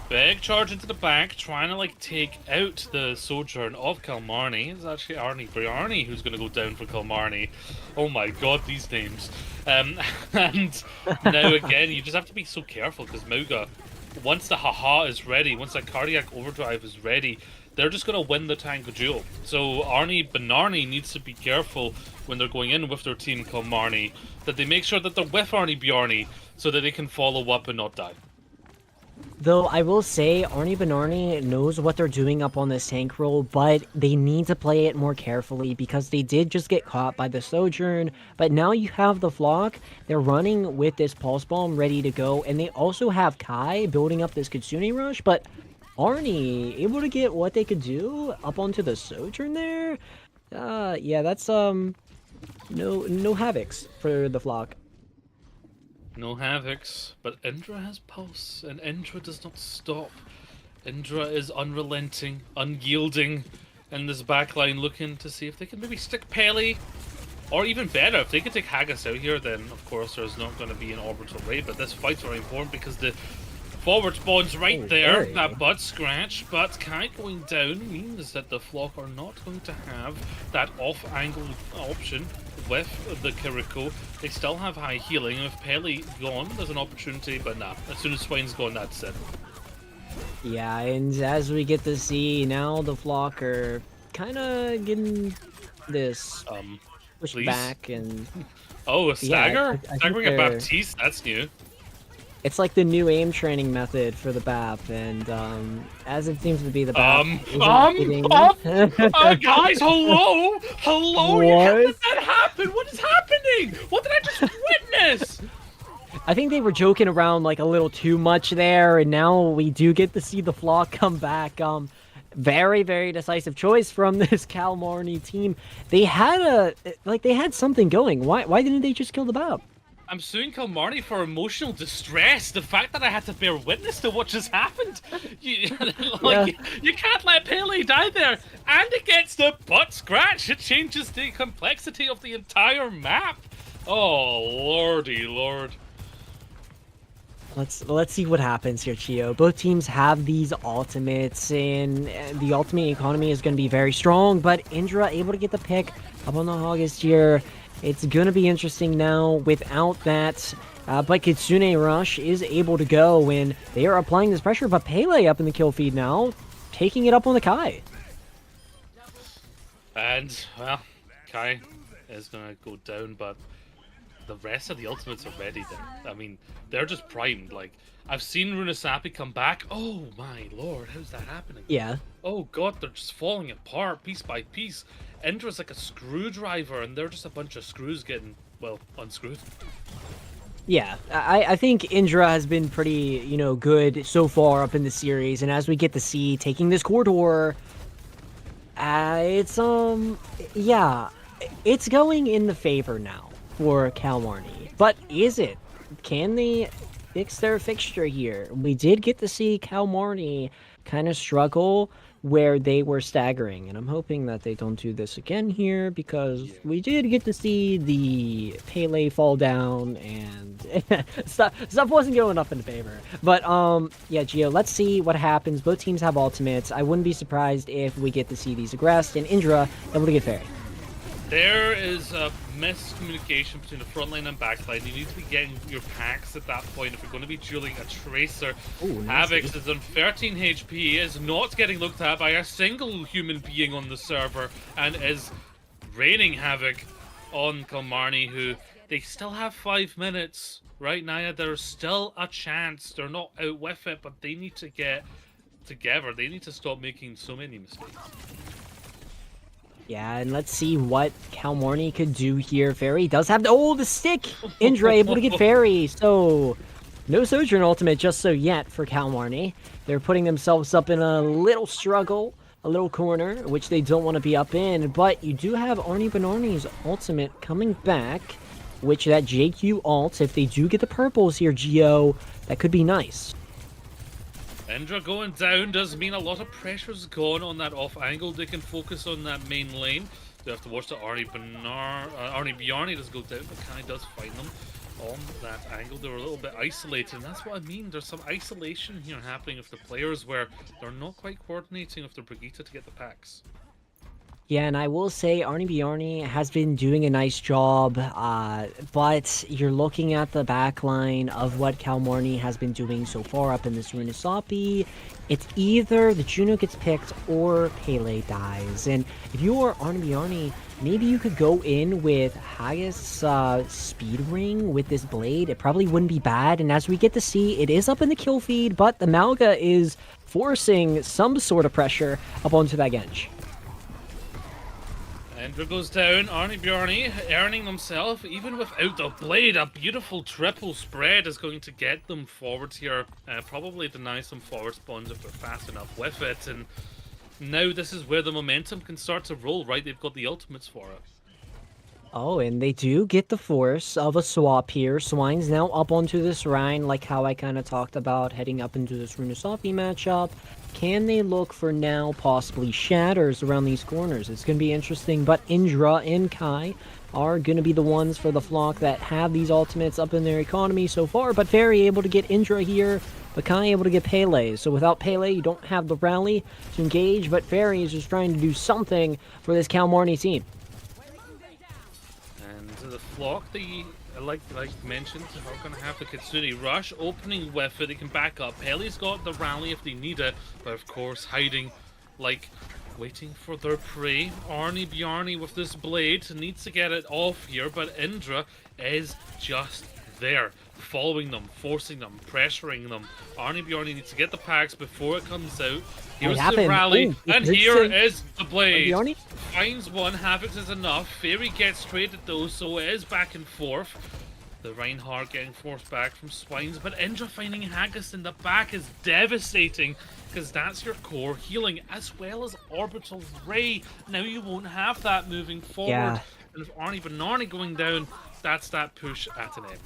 Big charge into the back, trying to like take out the Sojourn of Kalmarne. It's actually Arnie Briarni who's going to go down for Kalmarne. Oh my god, these names. And now again, you just have to be so careful, because Mauga, once the haha is ready, once that cardiac overdrive is ready, they're just going to win the tango duel. So Arnie Benarni needs to be careful when they're going in with their team Kalmarne, that they make sure that they're with Arnie Bjarni so that they can follow up and not die. Though I will say, Arnie Benarni knows what they're doing up on this tank roll, but they need to play it more carefully, because they did just get caught by the Sojourn. But now you have the Flock, they're running with this Pulse Bomb ready to go, and they also have Kai building up this Kitsune Rush, but Arnie able to get what they could do up onto the Sojourn there? Yeah, that's, no Havocs for the Flock. No Havocs, but Indra has Pulse, and Indra does not stop. Indra is unrelenting, unyielding, and this backline looking to see if they can maybe stick Pele, or even better, if they can take Haggis out here, then of course there's not going to be an orbital raid, but this fight's very important because the forward spawn's right there, that butt scratch, but Kai going down means that the Flock are not going to have that off-angle option with the Kiriko. They still have high healing, and with Pele gone, there's an opportunity, but nah, as soon as Swine's gone, that's it. Yeah, and as we get to see, now the Flock are kind of getting this pushed back, and... Oh, a stagger? I Staggering a Baptiste? That's new. It's like the new aim training method for the BAP, and as it seems to be, the BAP guys, hello? Hello? You can't let that happen! What is happening? What did I just witness? I think they were joking around like a little too much there, and now we do get to see the Flock come back. Very, very decisive choice from this Kalmarne team. They had they had something going. Why didn't they just kill the Bob? I'm suing Kalmarne for emotional distress. The fact that I had to bear witness to what just happened. You can't let Pele die there. And it gets the butt scratch. It changes the complexity of the entire map. Oh, lordy lord. Let's see what happens here, Chio. Both teams have these ultimates, and the ultimate economy is going to be very strong, but Indra able to get the pick up on the August here. It's going to be interesting now without that, but Kitsune Rush is able to go when they are applying this pressure, but Pele up in the kill feed now, taking it up on the Kai. And, well, Kai is going to go down, but the rest of the ultimates are ready there. I mean, they're just primed. Like, I've seen Runasapi come back. Oh my lord, how's that happening? Yeah. Oh god, they're just falling apart piece by piece. Indra's like a screwdriver, and they're just a bunch of screws getting, well, unscrewed. Yeah, I think Indra has been pretty, good so far up in the series, and as we get to see taking this corridor, it's going in the favor now for Kalmarne. But is it? Can they fix their fixture here? We did get to see Kalmarne kind of struggle where they were staggering, and I'm hoping that they don't do this again here, because we did get to see the Pele fall down, and stuff wasn't going up in favor. But yeah, Gio, let's see what happens. Both teams have ultimates. I wouldn't be surprised if we get to see these aggressed, and Indra able to get Fairy. There is a miscommunication between the front line and back line. You need to be getting your packs at that point if you're going to be dueling a Tracer. Havix is on 13 HP, is not getting looked at by a single human being on the server, and is raining havoc on Kalmarne, who they still have 5 minutes. Right, Naya, there's still a chance. They're not out with it, but they need to get together. They need to stop making so many mistakes. Yeah, and let's see what Kalmarne could do here. Fairy does have the stick! Indra able to get Fairy, so no Sojourn ultimate just so yet for Kalmarne. They're putting themselves up in a little struggle, a little corner, which they don't want to be up in, but you do have Arnie Benarni's ultimate coming back, which that JQ ult, if they do get the purples here, Geo, that could be nice. Indra going down does mean a lot of pressure's gone on that off angle. They can focus on that main lane. They have to watch the Arnie Bjarni does go down, but Kai does find them on that angle. They're a little bit isolated, and that's what I mean. There's some isolation here happening with the players where they're not quite coordinating with their Brigitte to get the packs. Yeah, and I will say Arnie Bjarni has been doing a nice job, but you're looking at the back line of what Kalmarne has been doing so far up in this Runasapi. It's either the Juno gets picked or Pele dies, and if you are Arnie Bjarni, maybe you could go in with Haggis Speed Ring with this blade. It probably wouldn't be bad, and as we get to see, it is up in the kill feed, but the Malga is forcing some sort of pressure up onto that Genj. Indra goes down, Arnie Bjarni earning themselves, even without the blade, a beautiful triple spread is going to get them forwards here, probably deny some forward spawns if they're fast enough with it, and now this is where the momentum can start to roll, right? They've got the ultimates for it. Oh, and they do get the force of a swap here. Swine's now up onto this Rhine, like how I kind of talked about heading up into this Runasapi matchup. Can they look for now possibly shatters around these corners? It's going to be interesting, but Indra and Kai are going to be the ones for the flock that have these ultimates up in their economy so far, but Fairy able to get Indra here, but Kai able to get Pele. So without Pele, you don't have the rally to engage, but Fairy is just trying to do something for this Kalmarne team. The flock, like mentioned, are going to have the Kitsune Rush. Opening with it, they can back up. Pele's got the rally if they need it, but of course hiding, like waiting for their prey. Arnie Bjarni with this blade needs to get it off here, but Indra is just there, following them, forcing them, pressuring them. Arnie Bjarni needs to get the packs before it comes out. Here's the rally, and here is the blade. Finds one, Havix is enough. Fairy gets traded though, so it is back and forth. The Reinhardt getting forced back from Swines, but Indra finding Haggis in the back is devastating because that's your core healing as well as Orbital Ray. Now you won't have that moving forward. Yeah. And if Arnie Benarni going down, that's that push at an end.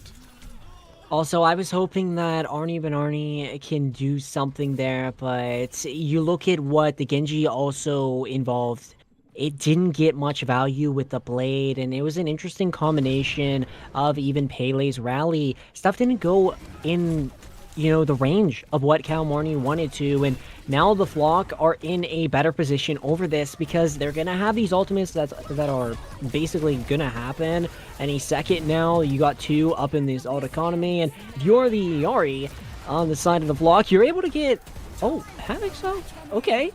Also, I was hoping that Arnie Benarni can do something there, but you look at what the Genji also involved. It didn't get much value with the blade, and it was an interesting combination of even Pele's rally. Stuff didn't go in, the range of what Kalmarne wanted to, and now the Flock are in a better position over this because they're gonna have these ultimates that are basically gonna happen any second now. You got 2 up in this ult economy, and if you're the Yari on the side of the Flock, you're able to get... Oh, Havoc, so? Okay.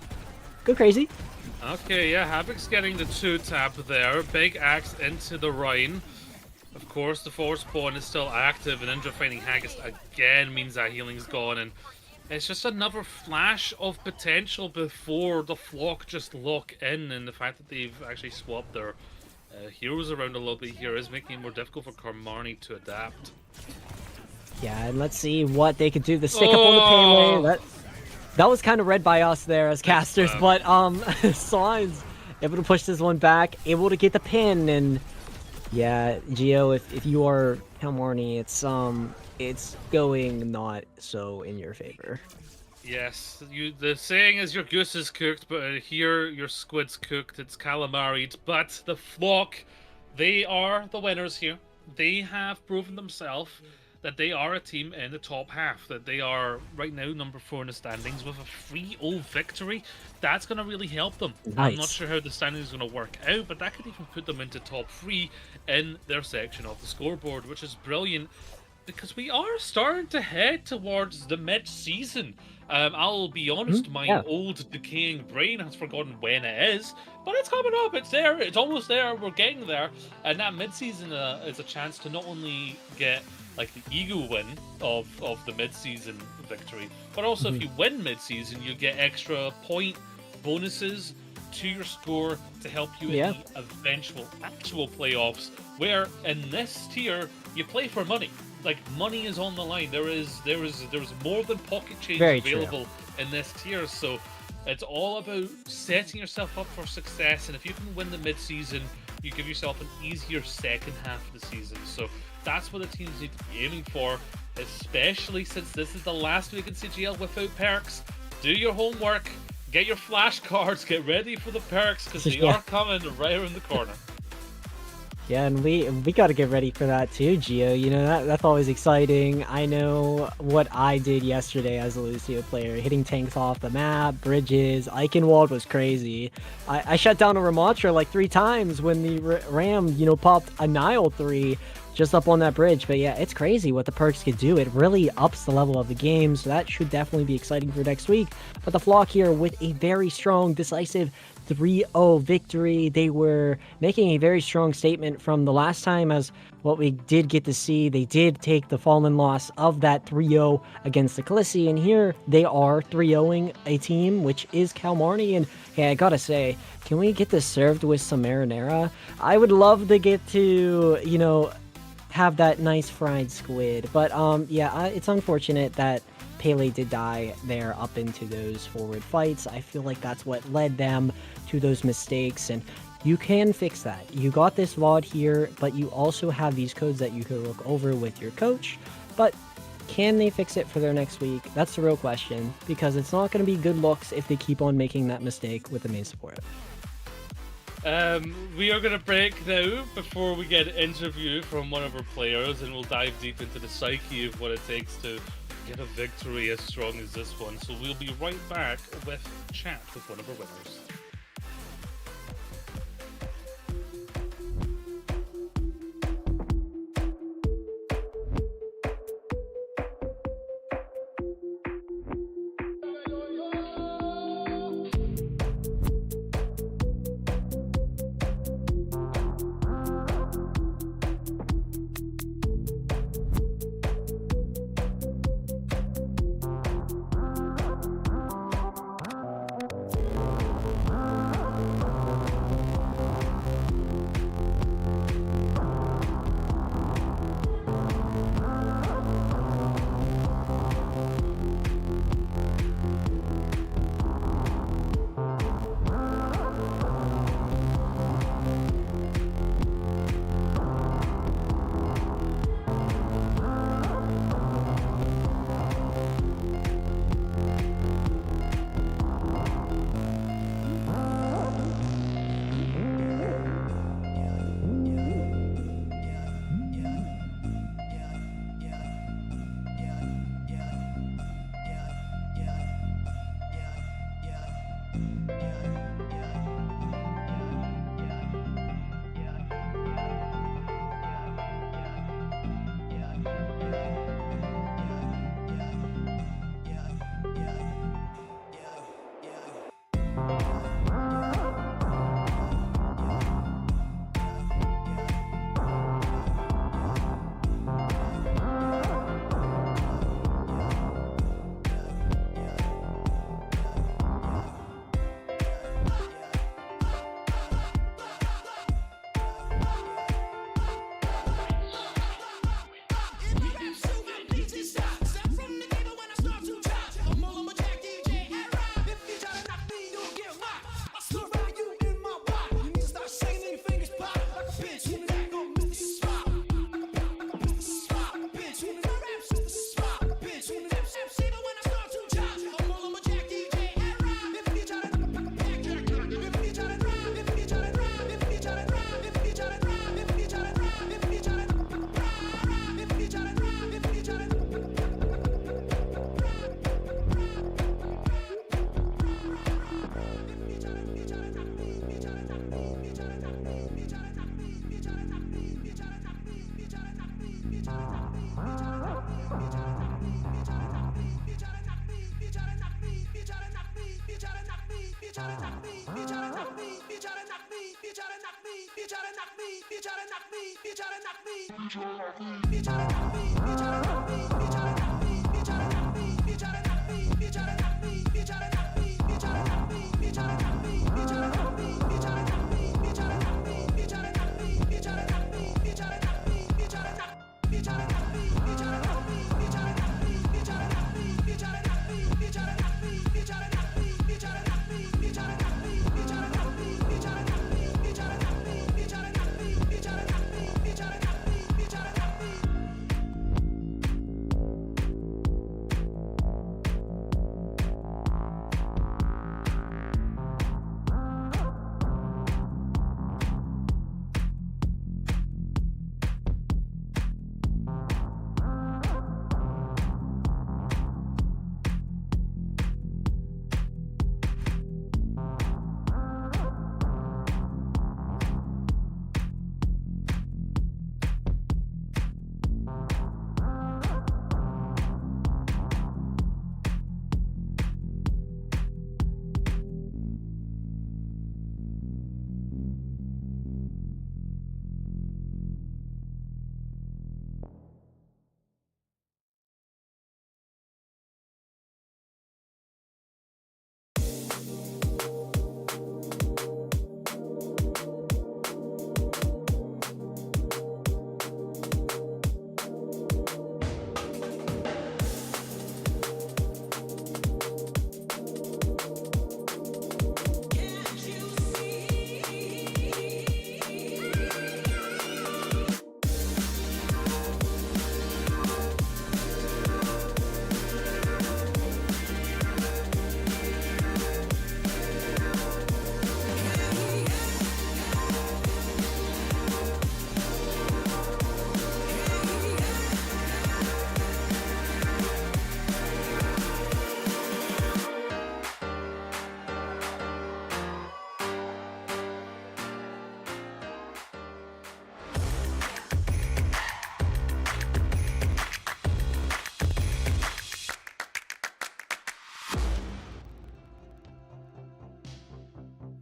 Go crazy. Okay, yeah, Havoc's getting the 2-tap there. Big axe into the Rhine. Of course, the force spawn is still active, and Indra finding Haggis again means that healing's gone, and it's just another flash of potential before the Flock just lock in, and the fact that they've actually swapped their heroes around a little bit here is making it more difficult for Kalmarne to adapt. Yeah, and let's see what they can do. The stick up on the Pele, that was kind of read by us there as casters, but Swines able to push this one back, able to get the pin, and yeah, Geo, if you are Kalmarne, it's going not so in your favor. Yes, the saying is your goose is cooked, but here your squid's cooked. It's calamaried, but the Flock, they are the winners here. They have proven themselves that they are a team in the top half, that they are right now number 4 in the standings with a 3-0 victory. That's going to really help them. Nice. I'm not sure how the standings is going to work out, but that could even put them into top 3 in their section of the scoreboard, which is brilliant because we are starting to head towards the mid-season. I'll be honest, my old decaying brain has forgotten when it is, but it's coming up, it's there, it's almost there, we're getting there, and that mid-season is a chance to not only get like the ego win of the mid-season victory, but also if you win mid-season, you get extra point bonuses to your score to help you in the eventual actual playoffs, where in this tier you play for money. Like, money is on the line. There's more than pocket change available in this tier, so it's all about setting yourself up for success, and if you can win the mid-season, you give yourself an easier second half of the season. So that's what the teams need to be aiming for, especially since this is the last week in CGL without perks. Do your homework, get your flashcards, get ready for the perks, because they are coming right around the corner. Yeah, and we got to get ready for that too, Gio. That's always exciting. I know what I did yesterday as a Lucio player, hitting tanks off the map, bridges. Eichenwald was crazy. I shut down a Ramatra like 3 times when the Ram, popped a Nile 3 just up on that bridge. But yeah, it's crazy what the perks can do. It really ups the level of the game, so that should definitely be exciting for next week. But the Flock here with a very strong, decisive 3-0 victory. They were making a very strong statement from the last time, as what we did get to see. They did take the fallen loss of that 3-0 against the Khaleesi, and here they are 3-0ing a team, which is Kalmarne. And hey, I gotta say, can we get this served with some marinara? I would love to get to, have that nice fried squid. But yeah, it's unfortunate that Pele did die there up into those forward fights. I feel like that's what led them to those mistakes, and you can fix that. You got this VOD here, but you also have these codes that you can look over with your coach. But can they fix it for their next week? That's the real question, because it's not going to be good looks if they keep on making that mistake with the main support. We are going to break now before we get an interview from one of our players, and we'll dive deep into the psyche of what it takes to get a victory as strong as this one. So we'll be right back with chat with one of our winners.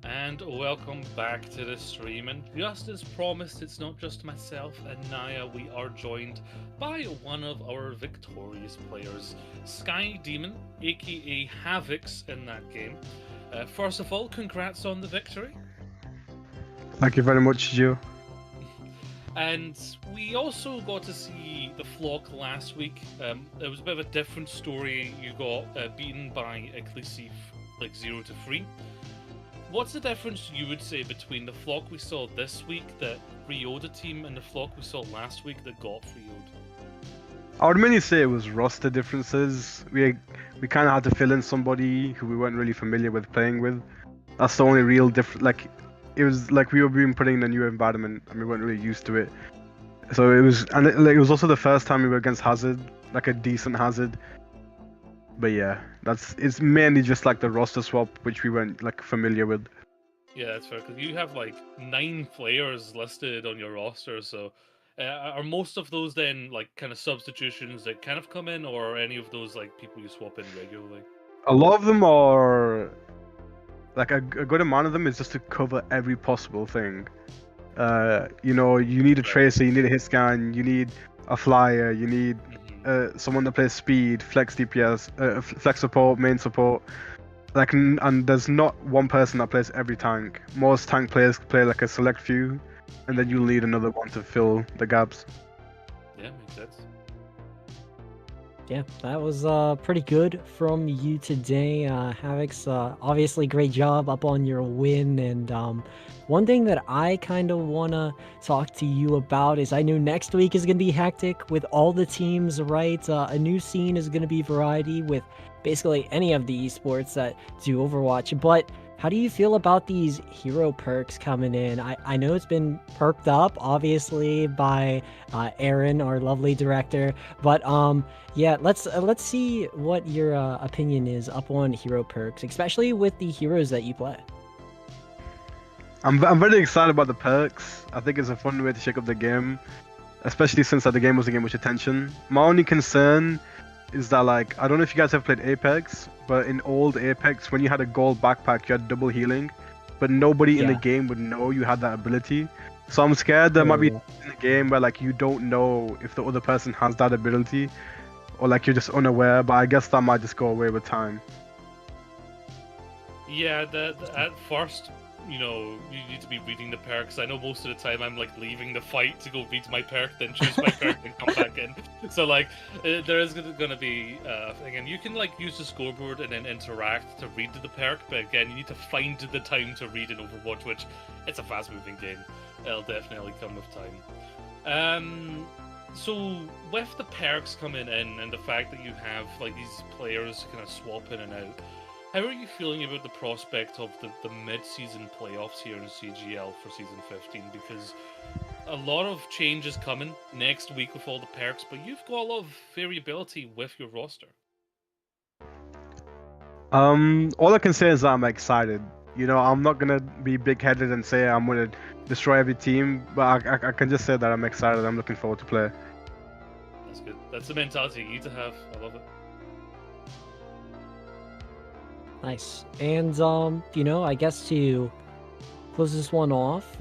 And welcome back to the stream. And just as promised, it's not just myself and Naya. We are joined by one of our victorious players, Sky Demon, aka Havix, in that game. First of all, congrats on the victory. Thank you very much, Gio. And we also got to see the Flock last week. It was a bit of a different story. You got beaten by Ecclesief, like 0-3. What's the difference you would say between the Flock we saw this week that Ryoda team and the Flock we saw last week that got Ryoda? I would mainly say it was roster differences. We kind of had to fill in somebody who we weren't really familiar with playing with. That's the only real difference. Like, it was like we were being put in a new environment and we weren't really used to it. So it was, and it was also the first time we were against Hazard, like a decent Hazard. But yeah, it's mainly just like the roster swap, which we weren't like familiar with. Yeah, that's fair, because you have like 9 players listed on your roster, so are most of those then like kind of substitutions that kind of come in, or are any of those like people you swap in regularly? A lot of them are like a good amount of them is just to cover every possible thing. You know, you need a tracer, you need a hit scan, you need a flyer, you need someone that plays speed, flex DPS, flex support, main support. Like, and there's not one person that plays every tank. Most tank players play like a select few, and then you'll need another one to fill the gaps. Yeah, makes sense. Yeah, that was pretty good from you today, Havix. Obviously, great job up on your win. And one thing that I kind of want to talk to you about is I know next week is going to be hectic with all the teams, right? A new scene is going to be variety with basically any of the esports that do Overwatch. But how do you feel about these hero perks coming in? I know it's been perked up, obviously, by Aaron, our lovely director. But yeah, let's see what your opinion is up on hero perks, especially with the heroes that you play. I'm very excited about the perks. I think it's a fun way to shake up the game, especially since the game wasn't getting much attention. My only concern is that, like, I don't know if you guys have played Apex, but in old Apex, when you had a gold backpack, you had double healing, but nobody in the game would know you had that ability. So I'm scared there might be in the game where like you don't know if the other person has that ability, or like you're just unaware. But I guess that might just go away with time. Yeah, at first, you know, you need to be reading the perks. I know most of the time I'm like leaving the fight to go read my perk, then choose my perk, and come back in. So like, there is gonna be thing, and you can like use the scoreboard and then interact to read the perk. But again, you need to find the time to read in Overwatch, which it's a fast-moving game. It'll definitely come with time. So with the perks coming in and the fact that you have like these players kind of swap in and out, how are you feeling about the prospect of the mid-season playoffs here in CGL for Season 15? Because a lot of change is coming next week with all the perks, but you've got a lot of variability with your roster. All I can say is that I'm excited. You know, I'm not gonna be big-headed and say I'm gonna destroy every team, but I can just say that I'm excited. I'm looking forward to play. That's good. That's the mentality you need to have. I love it. Nice. And you know, I guess to close this one off,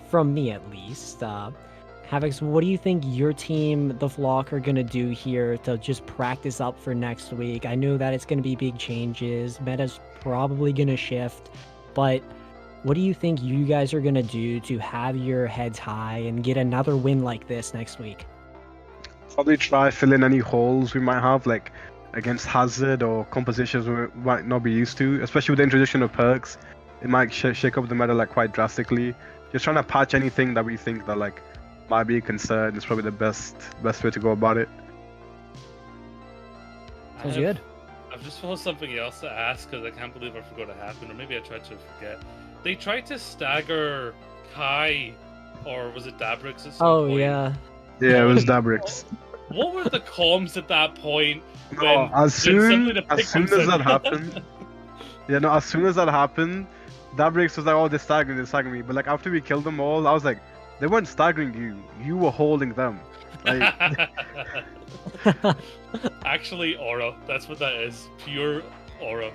from me at least, Havix, what do you think your team, the Flock, are gonna do here to just practice up for next week? I know that it's gonna be big changes. Meta's probably gonna shift, but what do you think you guys are gonna do to have your heads high and get another win like this next week? Probably try fill in any holes we might have, like against Hazard or compositions we might not be used to, especially with the introduction of perks. It might shake up the meta like quite drastically. Just trying to patch anything that we think that like might be a concern is probably the best way to go about it. Sounds good. I've just found something else to ask because I can't believe I forgot it happened, or maybe I tried to forget. They tried to stagger Kai, or was it Dabrix at some point? Yeah, it was Dabrix. What were the comms at that point? No, as soon as that happened, as soon as that happened, Dabrix was like, "Oh, they're staggering me." But like after we killed them all, I was like, "They weren't staggering you. You were holding them." Like... Actually, aura. That's what that is. Pure aura.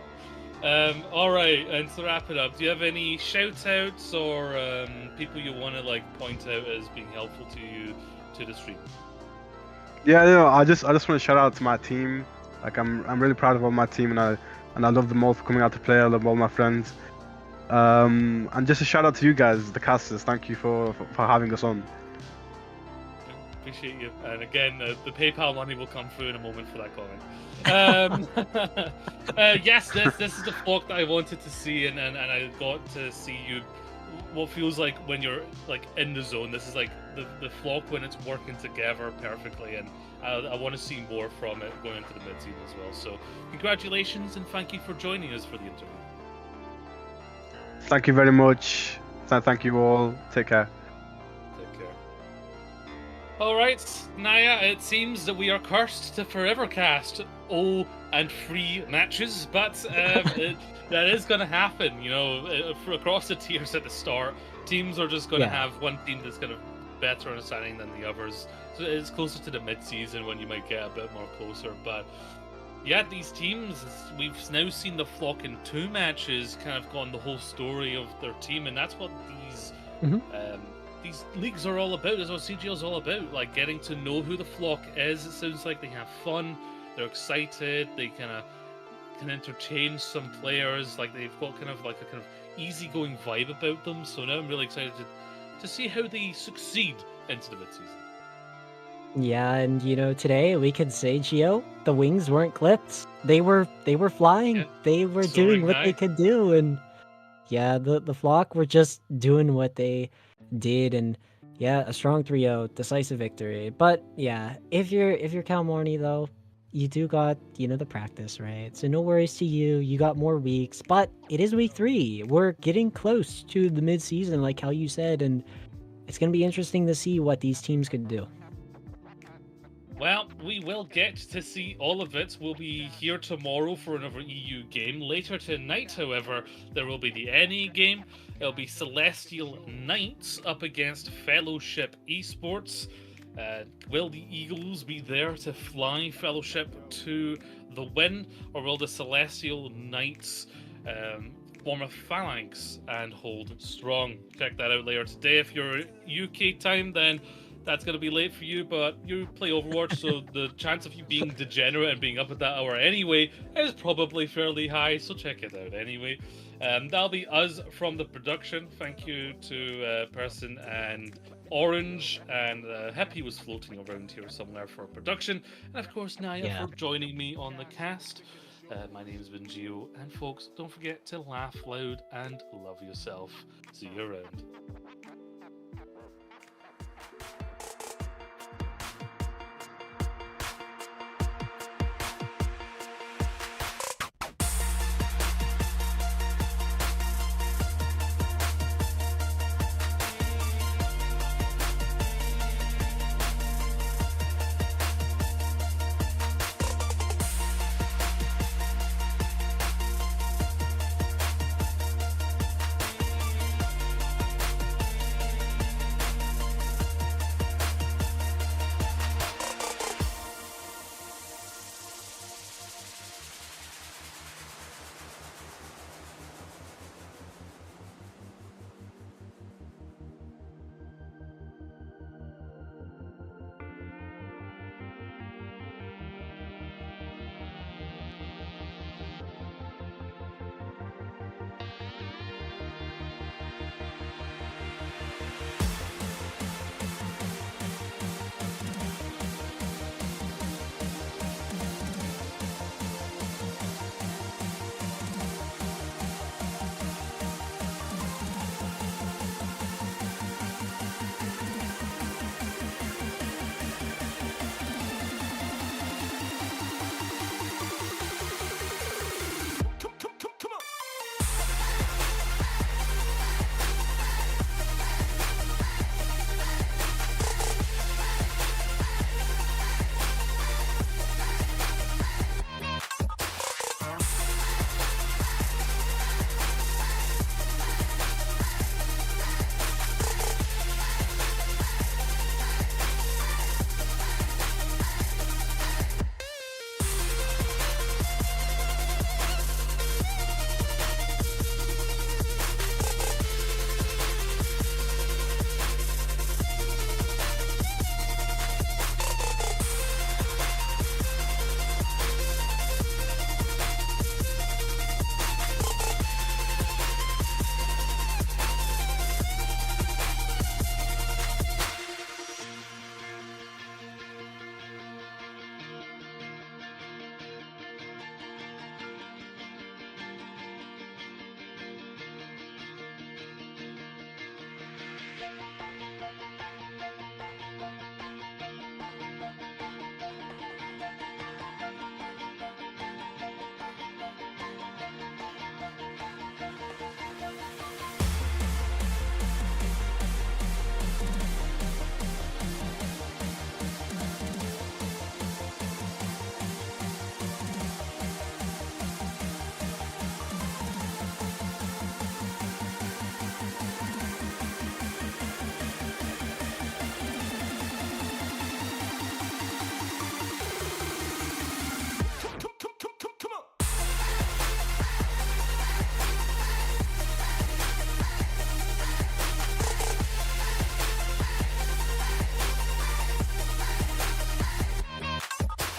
All right, and to wrap it up, do you have any shout-outs or people you want to like point out as being helpful to you to the stream? Yeah, I just want to shout out to my team. Like I'm really proud of all my team, and I love them all for coming out to play. I love all my friends. And just a shout out to you guys, the casters. Thank you for having us on. Appreciate you. And again, the PayPal money will come through in a moment for that comment. Yes, this is the Flock that I wanted to see, and I got to see you. What feels like when you're like in the zone. This is like the Flock when it's working together perfectly, and I want to see more from it going into the mid-season as well. So congratulations and thank you for joining us for the interview. Thank you very much. Thank you all. Take care. Take care. All right, Naya. It seems that we are cursed to forever cast. Oh and free matches, but that is going to happen. You know, for across the tiers at the start, teams are just going to Yeah. have one team that's kind of better understanding than the others. So it's closer to the mid-season when you might get a bit more closer. But yeah, these teams, we've now seen the Flock in 2 matches kind of gone the whole story of their team, and that's what these leagues are all about. Is what CGL is all about. Like getting to know who the Flock is. It sounds like they have fun. They're excited. They can interchange some players. Like they've got kind of like a kind of easygoing vibe about them. So now I'm really excited to see how they succeed into the mid-season. Yeah, and you know, today we could say, Gio, the wings weren't clipped. They were flying. Yeah, They were soaring doing what high. they could do, and yeah, the flock were just doing what they did, and yeah, a strong 3-0, decisive victory. But yeah, if you're Kalmarne though, you do got, you know, the practice, right? So no worries to you. You got more weeks, but it is week 3. We're getting close to the mid-season, like how you said, and it's gonna be interesting to see what these teams could do. Well, we will get to see all of it. We'll be here tomorrow for another EU game. Later tonight, however, there will be the NA game. It'll be Celestial Knights up against Fellowship Esports. Will the Eagles be there to fly Fellowship to the win, or will the Celestial Knights form a phalanx and hold strong? Check that out later today. If you're UK time, then that's going to be late for you, but you play Overwatch, so the chance of you being degenerate and being up at that hour anyway is probably fairly high, so check it out anyway. That'll be us from the production. Thank you to Person and Orange, and Happy was floating around here somewhere for production, and of course Naya for joining me on the cast. My name's been Gio, and folks, don't forget to laugh loud and love yourself. See you around.